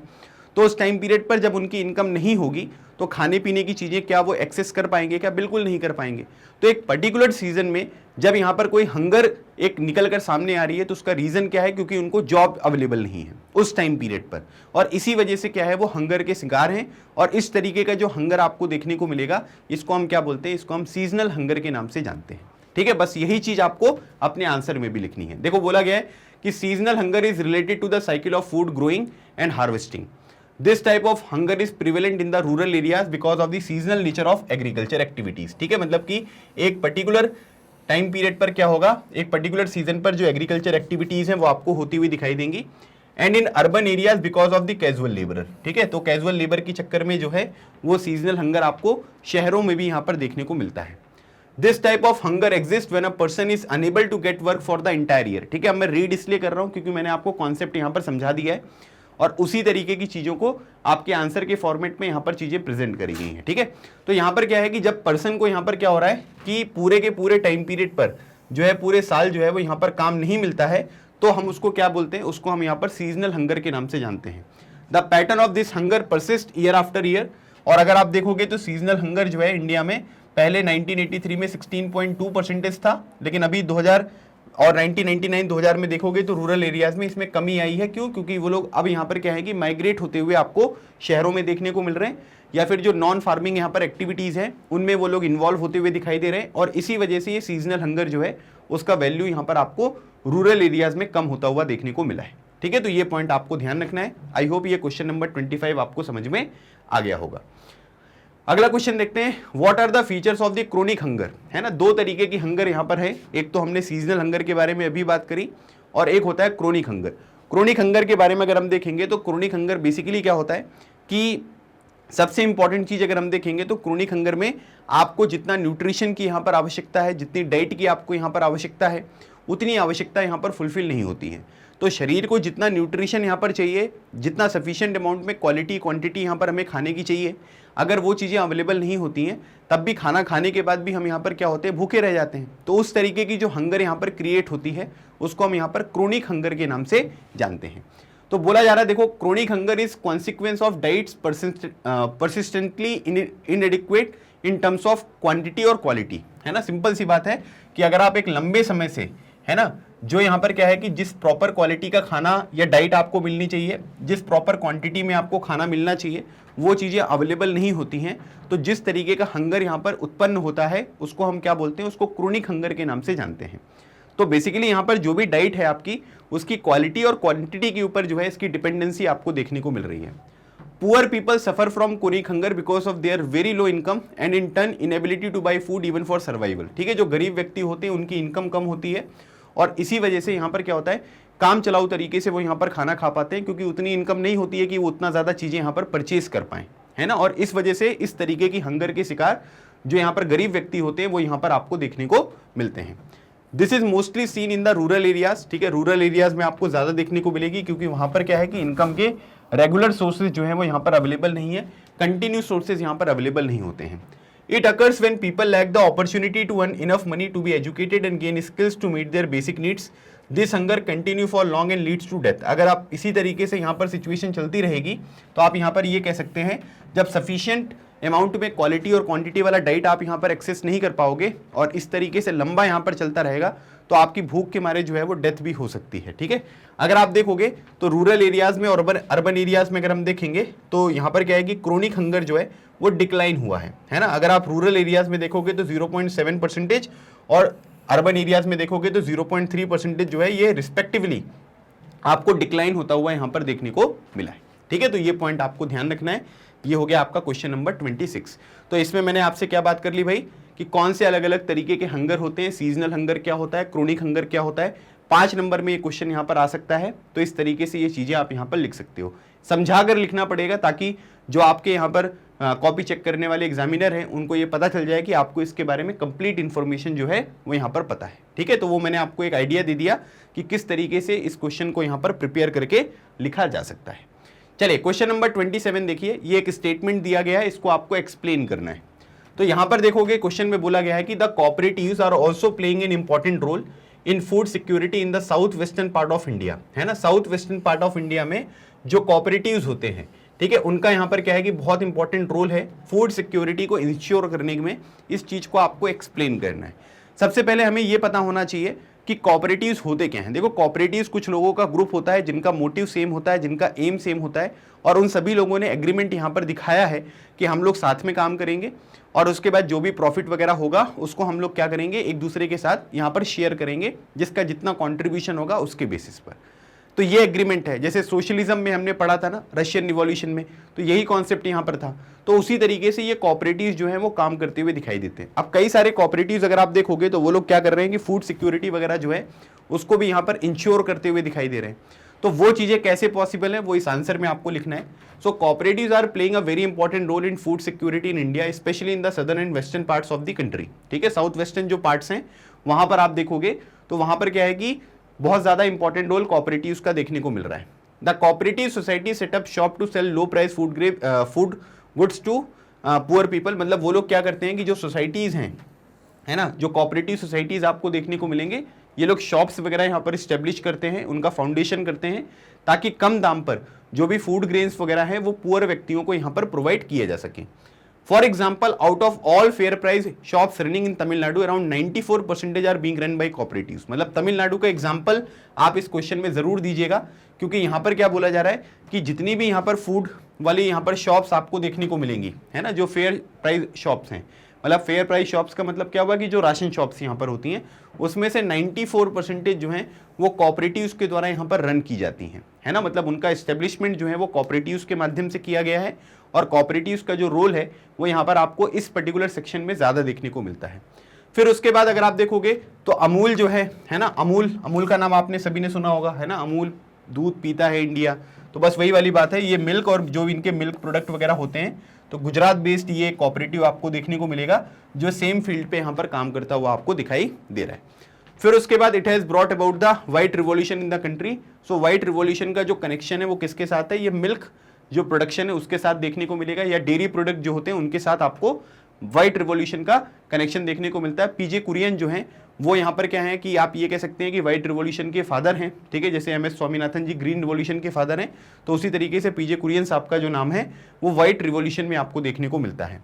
तो उस टाइम पीरियड पर जब उनकी इनकम नहीं होगी तो खाने पीने की चीज़ें क्या वो एक्सेस कर पाएंगे क्या? बिल्कुल नहीं कर पाएंगे। तो एक पर्टिकुलर सीजन में जब यहाँ पर कोई हंगर एक निकल कर सामने आ रही है तो उसका रीज़न क्या है? क्योंकि उनको जॉब अवेलेबल नहीं है उस टाइम पीरियड पर, और इसी वजह से क्या है, वो हंगर के शिकार हैं। और इस तरीके का जो हंगर आपको देखने को मिलेगा, इसको हम क्या बोलते हैं? इसको हम सीजनल हंगर के नाम से जानते हैं। ठीक है, बस यही चीज़ आपको अपने आंसर में भी लिखनी है। देखो बोला गया है कि seasonal hunger is related to the cycle of food growing and harvesting. This type of hunger is prevalent in the rural areas because of the seasonal nature of agriculture activities. ठीक है, मतलब कि एक पर्टिकुलर टाइम पीरियड पर क्या होगा, एक particular season पर जो एग्रीकल्चर एक्टिविटीज हैं वो आपको होती हुई दिखाई देंगी। And in urban areas because of the casual labourer. ठीक है, तो कैजुअल लेबर के चक्कर में जो है वो सीजनल हंगर आपको शहरों में भी यहाँ पर देखने को मिलता है। This type of hunger exist when a person is unable to get work for the entire year. ठीक है, अब मैं रीड इसलिए कर रहा हूँ क्योंकि मैंने आपको कॉन्सेप्ट यहाँ पर समझा दिया है और उसी तरीके की चीज़ों को आपके आंसर के फॉर्मेट में यहाँ पर चीज़ें प्रेजेंट करी गई हैं। ठीक है, तो यहाँ पर क्या है कि जब पर्सन को यहाँ पर क्या हो रहा है कि पूरे के पूरे टाइम पीरियड पर जो है, पूरे साल जो है वो यहाँ पर काम नहीं मिलता है, तो हम उसको क्या बोलते हैं? उसको हम यहाँ पर सीजनल हंगर के नाम से जानते हैं। The pattern of this hunger persist year after year. और अगर आप देखोगे तो सीजनल हंगर जो है इंडिया में पहले 1983 में 16.2% था, लेकिन अभी 2000 और 1999-2000 में देखोगे तो रूरल एरियाज में इसमें कमी आई है। क्यों? क्योंकि वो लोग अब यहाँ पर क्या है कि माइग्रेट होते हुए आपको शहरों में देखने को मिल रहे हैं, या फिर जो नॉन फार्मिंग यहाँ पर एक्टिविटीज़ हैं उनमें वो लोग इन्वॉल्व होते हुए दिखाई दे रहे हैं, और इसी वजह से ये सीजनल हंगर जो है उसका वैल्यू यहाँ पर आपको रूरल एरियाज में कम होता हुआ देखने को मिला है। ठीक है, तो ये पॉइंट आपको ध्यान रखना है। आई होप ये क्वेश्चन नंबर 25 आपको समझ में आ गया होगा। अगला क्वेश्चन देखते हैं, what are the features of the chronic hunger. है ना, दो तरीके की हंगर यहाँ पर है, एक तो हमने सीजनल हंगर के बारे में अभी बात करी और एक होता है क्रोनिक हंगर। क्रोनिक हंगर के बारे में अगर हम देखेंगे तो क्रोनिक हंगर बेसिकली क्या होता है कि सबसे इंपॉर्टेंट चीज अगर हम देखेंगे तो क्रोनिक हंगर में आपको जितना न्यूट्रिशन की यहाँ पर आवश्यकता है, जितनी डाइट की आपको यहाँ पर आवश्यकता है, उतनी आवश्यकता यहाँ पर फुलफिल नहीं होती है। तो शरीर को जितना न्यूट्रिशन यहाँ पर चाहिए, जितना सफिशिएंट अमाउंट में क्वालिटी क्वांटिटी यहाँ पर हमें खाने की चाहिए, अगर वो चीज़ें अवेलेबल नहीं होती हैं तब भी खाना खाने के बाद भी हम यहाँ पर क्या होते हैं, भूखे रह जाते हैं। तो उस तरीके की जो हंगर यहाँ पर क्रिएट होती है उसको हम यहाँ पर क्रोनिक हंगर के नाम से जानते हैं। तो बोला जा रहा है, देखो, chronic hunger is consequence of diets persistently इनएडिक्वेट in terms of quantity और क्वालिटी। है ना, सिंपल सी बात है कि अगर आप एक लंबे समय से, है ना, जो यहाँ पर क्या है कि जिस प्रॉपर क्वालिटी का खाना या डाइट आपको मिलनी चाहिए, जिस प्रॉपर क्वांटिटी में आपको खाना मिलना चाहिए, वो चीज़ें अवेलेबल नहीं होती हैं, तो जिस तरीके का हंगर यहाँ पर उत्पन्न होता है उसको हम क्या बोलते हैं, उसको क्रोनिक हंगर के नाम से जानते हैं। तो बेसिकली यहाँ पर जो भी डाइट है आपकी, उसकी क्वालिटी और क्वांटिटी के ऊपर जो है इसकी डिपेंडेंसी आपको देखने को मिल रही है। Poor people suffer from chronic hunger because of their very low income and in turn inability to buy food even for survival. ठीक है, जो गरीब व्यक्ति होते हैं उनकी इनकम कम होती है और इसी वजह से यहाँ पर क्या होता है, काम चलाऊ तरीके से वो यहाँ पर खाना खा पाते हैं, क्योंकि उतनी इनकम नहीं होती है कि वो उतना ज़्यादा चीज़ें यहाँ पर परचेज कर पाएँ, है ना। और इस वजह से इस तरीके की हंगर के शिकार जो यहाँ पर गरीब व्यक्ति होते हैं वो यहाँ पर आपको देखने को मिलते हैं। This is mostly seen in the rural areas. ठीक है, रूरल एरियाज में आपको ज़्यादा देखने को मिलेगी, क्योंकि वहाँ पर क्या है कि इनकम के रेगुलर सोर्सेज जो है वो यहाँ पर अवेलेबल नहीं है, कंटिन्यूस सोर्सेज यहाँ पर अवेलेबल नहीं होते हैं। It occurs when people lack the opportunity to earn enough money to be educated and gain skills to meet their basic needs. This hunger continue for long and leads to death. अगर आप इसी तरीके से यहाँ पर situation चलती रहेगी तो आप यहाँ पर ये कह सकते हैं, जब सफिशिएंट अमाउंट में क्वालिटी और क्वांटिटी वाला डाइट आप यहाँ पर एक्सेस नहीं कर पाओगे और इस तरीके से लंबा यहाँ पर चलता रहेगा तो आपकी भूख के मारे जो है वो डेथ भी हो सकती है। ठीक है, अगर आप देखोगे तो रूरल एरियाज में और अर्बन एरियाज में अगर हम देखेंगे तो यहाँ पर क्या है कि क्रोनिक हंगर जो है वो डिक्लाइन हुआ है ना। अगर आप रूरल एरियाज में देखोगे तो 0.7% और अर्बन एरियाज में देखोगे तो 0.3% जो है ये रिस्पेक्टिवली आपको डिक्लाइन होता हुआ यहाँ पर देखने को मिला है। ठीक है, तो ये पॉइंट आपको ध्यान रखना है। ये हो गया आपका क्वेश्चन नंबर 26। तो इसमें मैंने आपसे क्या बात कर ली भाई कि कौन से अलग अलग तरीके के हंगर होते हैं, सीजनल हंगर क्या होता है, क्रोनिक हंगर क्या होता है। 5 नंबर में ये क्वेश्चन यहाँ पर आ सकता है, तो इस तरीके से ये चीजें आप यहाँ पर लिख सकते हो। समझा कर लिखना पड़ेगा ताकि जो आपके यहाँ पर कॉपी चेक करने वाले एग्जामिनर हैं उनको ये पता चल जाए कि आपको इसके बारे में कंप्लीट इन्फॉर्मेशन जो है वो यहाँ पर पता है। ठीक है, तो वो मैंने आपको एक आइडिया दे दिया कि किस तरीके से इस क्वेश्चन को यहाँ पर प्रिपेयर करके लिखा जा सकता है। चलिए क्वेश्चन नंबर 27 देखिए, ये एक स्टेटमेंट दिया गया है, इसको आपको एक्सप्लेन करना है। तो यहां पर देखोगे क्वेश्चन में बोला गया है कि the cooperatives are also playing an important role in food security in the south western part of India, है ना। South western part of India में जो कोऑपरेटिव्स होते हैं, ठीक है, उनका यहां पर क्या है कि बहुत इंपॉर्टेंट रोल है फूड सिक्योरिटी को इंश्योर करने में। इस चीज को आपको एक्सप्लेन करना है। सबसे पहले हमें यह पता होना चाहिए कि कोऑपरेटिव्स होते क्या हैं। देखो, कोऑपरेटिव्स कुछ लोगों का ग्रुप होता है जिनका मोटिव सेम होता है, जिनका एम सेम होता है, और उन सभी लोगों ने एग्रीमेंट यहाँ पर दिखाया है कि हम लोग साथ में काम करेंगे और उसके बाद जो भी प्रॉफिट वगैरह होगा उसको हम लोग क्या करेंगे, एक दूसरे के साथ यहाँ पर शेयर करेंगे, जिसका जितना कॉन्ट्रीब्यूशन होगा उसके बेसिस पर। तो ये एग्रीमेंट है। जैसे सोशलिज्म में हमने पढ़ा था ना, रशियन रिवॉल्यूशन में, तो यही कॉन्सेप्ट यहाँ पर था। तो उसी तरीके से ये कोऑपरेटिव्स जो हैं वो काम करते हुए दिखाई देते हैं। अब कई सारे कोऑपरेटिव्स अगर आप देखोगे तो वो लोग क्या कर रहे हैं कि फूड सिक्योरिटी वगैरह जो है उसको भी यहाँ पर इंश्योर करते हुए दिखाई दे रहे हैं। तो वो चीजें कैसे पॉसिबल है वो इस आंसर में आपको लिखना है। So cooperatives are playing a very important role in food security in India, especially in the southern and western parts of the country. ठीक है, साउथ वेस्टर्न जो पार्ट्स हैं वहां पर आप देखोगे तो वहां पर क्या है कि बहुत ज्यादा इंपॉर्टेंट रोल कोऑपरेटिव्स का देखने को मिल रहा है। The cooperative society set up shop to sell low price food goods to poor people. मतलब वो लोग क्या करते हैं कि जो सोसाइटीज हैं, है ना, जो कोऑपरेटिव सोसाइटीज आपको देखने को मिलेंगे, ये लोग शॉप्स वगैरह यहाँ पर इस्टेब्लिश करते हैं, उनका फाउंडेशन करते हैं ताकि कम दाम पर जो भी फूड ग्रेन्स वगैरह हैं वो पुअर व्यक्तियों को यहाँ पर प्रोवाइड किए जा सके। For example, out of all fair price shops running in Tamil Nadu around 94% are being run by cooperatives. मतलब तमिलनाडु का एग्जाम्पल आप इस क्वेश्चन में जरूर दीजिएगा, क्योंकि यहाँ पर क्या बोला जा रहा है कि जितनी भी यहाँ पर फूड वाली यहाँ पर शॉप्स आपको देखने को मिलेंगी, है ना, जो फेयर प्राइस शॉप्स हैं, मतलब फेयर प्राइस शॉप्स का मतलब क्या हुआ कि जो राशन शॉप्स यहाँ पर होती हैं उसमें से 94% जो हैं वो कोऑपरेटिव्स के द्वारा यहाँ पर रन की जाती हैं, है ना। मतलब उनका एस्टेब्लिशमेंट जो है वो कोऑपरेटिव्स के माध्यम से किया गया है और कोऑपरेटिव्स का जो रोल है वो यहाँ पर आपको इस पर्टिकुलर सेक्शन में ज़्यादा देखने को मिलता है। फिर उसके बाद अगर आप देखोगे तो अमूल जो है ना, अमूल का नाम आपने सभी ने सुना होगा, है ना। अमूल दूध पीता है इंडिया, तो बस वही वाली बात है। ये मिल्क और जो इनके मिल्क प्रोडक्ट वगैरह होते हैं, तो गुजरात बेस्ड ये कोऑपरेटिव आपको देखने को मिलेगा जो सेम फील्ड पे यहाँ पर काम करता हुआ आपको दिखाई दे रहा है। फिर उसके बाद it has brought about the white revolution in the country. So white revolution का जो कनेक्शन है वो किसके साथ है, ये मिल्क जो प्रोडक्शन है उसके साथ देखने को मिलेगा, या डेयरी प्रोडक्ट जो होते हैं उनके साथ आपको व्हाइट रिवॉल्यूशन का कनेक्शन देखने को मिलता है। पीजे कुरियन जो हैं वो यहाँ पर क्या है कि आप ये कह सकते हैं कि व्हाइट रिवॉल्यूशन के फादर हैं। ठीक है, जैसे एम एस स्वामीनाथन जी ग्रीन रिवॉल्यूशन के फादर हैं, तो उसी तरीके से पीजे कुरियन साहब का जो नाम है वो व्हाइट रिवॉल्यूशन में आपको देखने को मिलता है।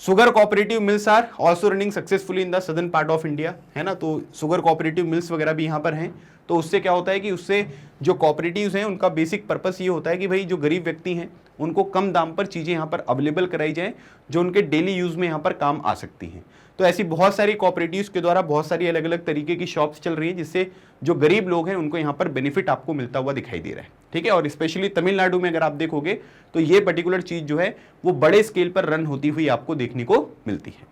Sugar cooperative mills are also running successfully in the southern part of India, है ना। तो शुगर कोऑपरेटिव मिल्स वगैरह भी यहाँ पर हैं। तो उससे क्या होता है कि उससे जो कोऑपरेटिव्स हैं उनका बेसिक पर्पस ये होता है कि भाई जो गरीब व्यक्ति हैं उनको कम दाम पर चीज़ें यहाँ पर अवेलेबल कराई जाए जो उनके डेली यूज़ में यहाँ पर काम आ सकती हैं। तो ऐसी बहुत सारी कोऑपरेटिव्स के द्वारा बहुत सारी अलग अलग तरीके की शॉप्स चल रही हैं जिससे जो गरीब लोग हैं उनको यहाँ पर बेनिफिट आपको मिलता हुआ दिखाई दे रहा है। ठीक है, और स्पेशली तमिलनाडु में अगर आप देखोगे तो ये पर्टिकुलर चीज़ जो है वो बड़े स्केल पर रन होती हुई आपको देखने को मिलती है।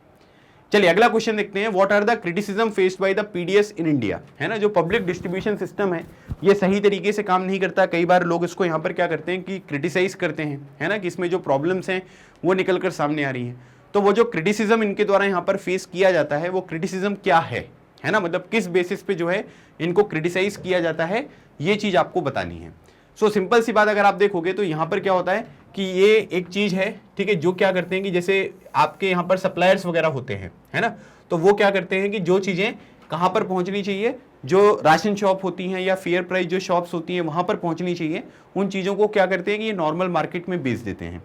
चलिए अगला क्वेश्चन देखते हैं। What are the criticism faced by the PDS in India, है ना। जो पब्लिक डिस्ट्रीब्यूशन सिस्टम है ये सही तरीके से काम नहीं करता। कई बार लोग इसको यहाँ पर क्या करते हैं कि क्रिटिसाइज करते हैं, है ना, कि इसमें जो प्रॉब्लम्स हैं वो निकल कर सामने आ रही हैं। तो वो जो क्रिटिसिज्म इनके द्वारा यहाँ पर फेस किया जाता है वो क्रिटिसिज्म क्या है ना, मतलब किस बेसिस पे जो है इनको क्रिटिसाइज किया जाता है, ये चीज आपको बतानी है। सो सिंपल सी बात अगर आप देखोगे तो यहाँ पर क्या होता है कि ये एक चीज है, ठीक है, जो क्या करते हैं कि जैसे आपके यहाँ पर सप्लायर्स वगैरह होते हैं, है ना, तो वो क्या करते हैं कि जो चीजें कहाँ पर पहुंचनी चाहिए, जो राशन शॉप होती हैं या फेयर प्राइस जो शॉप्स होती हैं वहां पर पहुंचनी चाहिए। उन चीज़ों को क्या करते हैं कि ये नॉर्मल मार्केट में बेच देते हैं।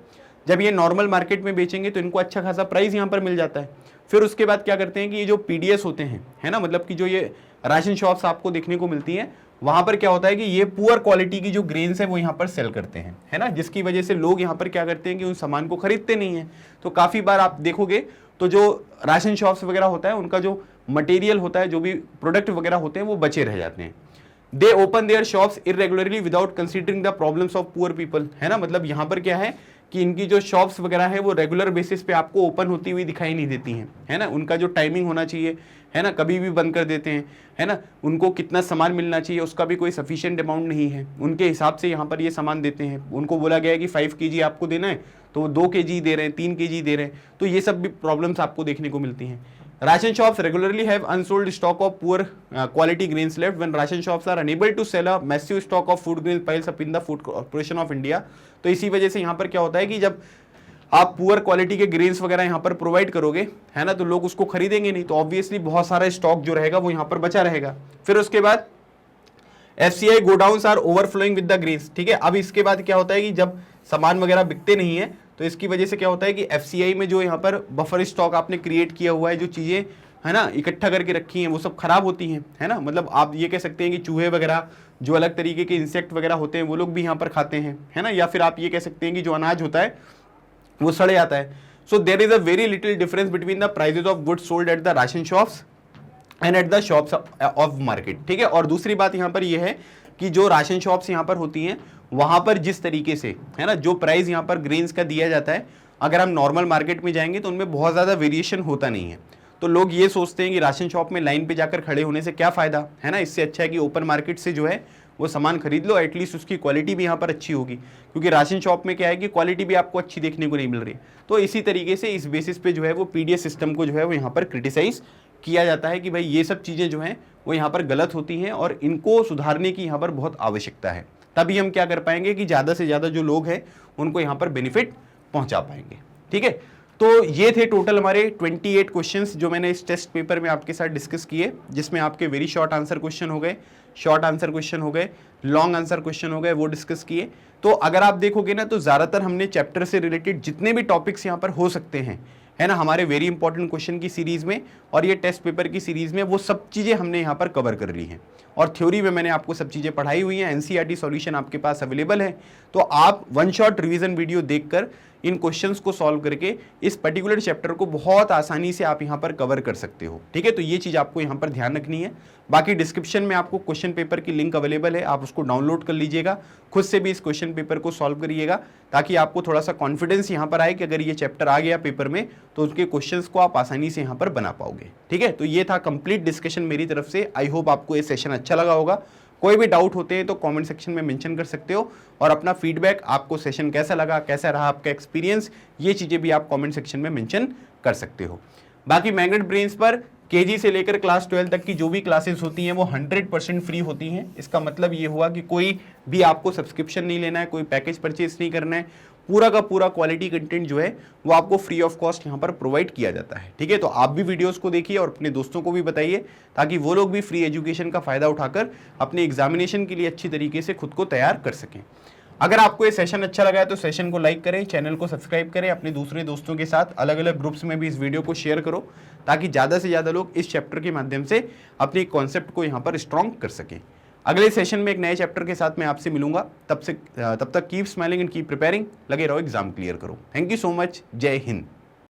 जब ये नॉर्मल मार्केट में बेचेंगे तो इनको अच्छा खासा प्राइस यहाँ पर मिल जाता है। फिर उसके बाद क्या करते हैं कि ये जो पीडीएस होते हैं, है ना, मतलब कि जो ये राशन शॉप्स आपको देखने को मिलती हैं, वहां पर क्या होता है कि ये पुअर क्वालिटी की जो ग्रेन्स है वो यहाँ पर सेल करते हैं, है ना, जिसकी वजह से लोग यहाँ पर क्या करते हैं कि उन सामान को खरीदते नहीं है। तो काफी बार आप देखोगे तो जो राशन शॉप्स वगैरह होता है उनका जो मटेरियल होता है, जो भी प्रोडक्ट वगैरह होते हैं वो बचे रह जाते हैं। दे open there shops irregularly without considering the problems of poor people, है ना, मतलब यहाँ पर क्या है कि इनकी जो शॉप्स वगैरह है वो रेगुलर बेसिस पे आपको ओपन होती हुई दिखाई नहीं देती हैं, है ना, उनका जो टाइमिंग होना चाहिए, है ना, कभी भी बंद कर देते हैं, है ना, उनको कितना सामान मिलना चाहिए उसका भी कोई सफिशिएंट अमाउंट नहीं है, उनके हिसाब से यहाँ पर ये सामान देते हैं। उनको बोला गया है कि 5 kg आपको देना है तो वो 2 kg दे रहे हैं, 3 kg दे रहे हैं, तो ये सब भी प्रॉब्लम्स आपको देखने को मिलती हैं। Ration shops regularly have unsold stock of poor quality grains left. When ration shops are unable to sell a massive stock of food grains piles up in the Food Corporation of India, तो इसी वजह से यहाँ पर क्या होता है कि जब आप पुअर क्वालिटी के ग्रेन्स वगैरह यहाँ पर प्रोवाइड करोगे, है ना, तो लोग उसको खरीदेंगे नहीं, तो ऑब्वियसली बहुत सारा स्टॉक जो रहेगा वो यहाँ पर बचा रहेगा। फिर उसके बाद FCI godowns are overflowing with the grains, ठीक है। अब इसके बाद क्या होता है कि जब सामान वगैरह बिकते नहीं है तो इसकी वजह से क्या होता है कि FCI में जो यहाँ पर बफर स्टॉक आपने क्रिएट किया हुआ है, जो चीज़ें है ना इकट्ठा करके रखी हैं वो सब खराब होती हैं, है ना, मतलब आप ये कह सकते हैं कि चूहे वगैरह जो अलग तरीके के इंसेक्ट वगैरह होते हैं वो लोग भी यहाँ पर खाते हैं, है ना, या फिर आप ये कह सकते हैं कि जो अनाज होता है वो सड़ जाता है। So there is a very little difference between the prices of goods sold at the ration shops and at the shops of market, ठीक है। और दूसरी बात यहाँ पर यह है कि जो राशन शॉप्स यहाँ पर होती हैं वहां पर जिस तरीके से, है ना, जो प्राइस यहाँ पर ग्रेन्स का दिया जाता है, अगर हम नॉर्मल मार्केट में जाएंगे तो उनमें बहुत ज़्यादा वेरिएशन होता नहीं है। तो लोग ये सोचते हैं कि राशन शॉप में लाइन पे जाकर खड़े होने से क्या फ़ायदा, है ना, इससे अच्छा है कि ओपन मार्केट से जो है वो सामान खरीद लो, एटलीस्ट उसकी क्वालिटी भी यहाँ पर अच्छी होगी, क्योंकि राशन शॉप में क्या है कि क्वालिटी भी आपको अच्छी देखने को नहीं मिल रही। तो इसी तरीके से इस बेसिस पे जो है वो पीडीएस सिस्टम को जो है वो यहाँ पर क्रिटिसाइज किया जाता है कि भाई ये सब चीज़ें जो हैं वो यहाँ पर गलत होती हैं और इनको सुधारने की यहाँ पर बहुत आवश्यकता है। तभी हम क्या कर पाएंगे कि ज़्यादा से ज़्यादा जो लोग हैं उनको यहाँ पर बेनिफिट पहुँचा पाएंगे, ठीक है। तो ये थे टोटल हमारे 28 क्वेश्चंस जो मैंने इस टेस्ट पेपर में आपके साथ डिस्कस किए, जिसमें आपके वेरी शॉर्ट आंसर क्वेश्चन हो गए, शॉर्ट आंसर क्वेश्चन हो गए, लॉन्ग आंसर क्वेश्चन हो गए, वो डिस्कस किए। तो अगर आप देखोगे ना तो ज़्यादातर हमने चैप्टर से रिलेटेड जितने भी टॉपिक्स यहाँ पर हो सकते हैं, है ना, हमारे वेरी इंपॉर्टेंट क्वेश्चन की सीरीज़ में और ये टेस्ट पेपर की सीरीज़ में वो सब चीज़ें हमने यहाँ पर कवर कर ली हैं। और थ्योरी में मैंने आपको सब चीज़ें पढ़ाई हुई हैं, एनसीईआरटी सॉल्यूशन आपके पास अवेलेबल है। तो आप वन शॉट रिवीजन वीडियो देखकर इन क्वेश्चंस को सॉल्व करके इस पर्टिकुलर चैप्टर को बहुत आसानी से आप यहाँ पर कवर कर सकते हो, ठीक है। तो ये चीज़ आपको यहाँ पर ध्यान रखनी है। बाकी डिस्क्रिप्शन में आपको क्वेश्चन पेपर की लिंक अवेलेबल है, आप उसको डाउनलोड कर लीजिएगा, खुद से भी इस क्वेश्चन पेपर को सॉल्व करिएगा, ताकि आपको थोड़ा सा कॉन्फिडेंस यहाँ पर आए कि अगर ये चैप्टर आ गया पेपर में तो उसके क्वेश्चंस को आप आसानी से यहाँ पर बना पाओगे, ठीक है। तो ये था कंप्लीट डिस्कशन मेरी तरफ से। आई होप आपको ये सेशन अच्छा लगा होगा। कोई भी डाउट होते हैं तो कमेंट सेक्शन में मेंशन कर सकते हो, और अपना फीडबैक, आपको सेशन कैसा लगा, कैसा रहा आपका एक्सपीरियंस, ये चीज़ें भी आप कमेंट सेक्शन में मेंशन कर सकते हो। बाकी मैग्नेट ब्रेन्स पर केजी से लेकर क्लास 12 तक की जो भी क्लासेस होती हैं वो 100% फ्री होती हैं। इसका मतलब ये हुआ कि कोई भी आपको सब्सक्रिप्शन नहीं लेना है, कोई पैकेज परचेज नहीं करना है, पूरा का पूरा क्वालिटी कंटेंट जो है वो आपको फ्री ऑफ कॉस्ट यहाँ पर प्रोवाइड किया जाता है, ठीक है। तो आप भी वीडियोस को देखिए और अपने दोस्तों को भी बताइए, ताकि वो लोग भी फ्री एजुकेशन का फ़ायदा उठाकर अपने एग्जामिनेशन के लिए अच्छी तरीके से खुद को तैयार कर सकें। अगर आपको ये सेशन अच्छा लगा है तो सेशन को लाइक करें, चैनल को सब्सक्राइब करें, अपने दूसरे दोस्तों के साथ अलग अलग ग्रुप्स में भी इस वीडियो को शेयर करो, ताकि ज़्यादा से ज़्यादा लोग इस चैप्टर के माध्यम से अपने कॉन्सेप्ट को यहाँ पर स्ट्रॉन्ग कर सकें। अगले सेशन में एक नए चैप्टर के साथ मैं आपसे मिलूंगा। तब तक keep smiling and keep preparing. लगे रहो, एग्जाम क्लियर करो। Thank you so much. जय हिंद।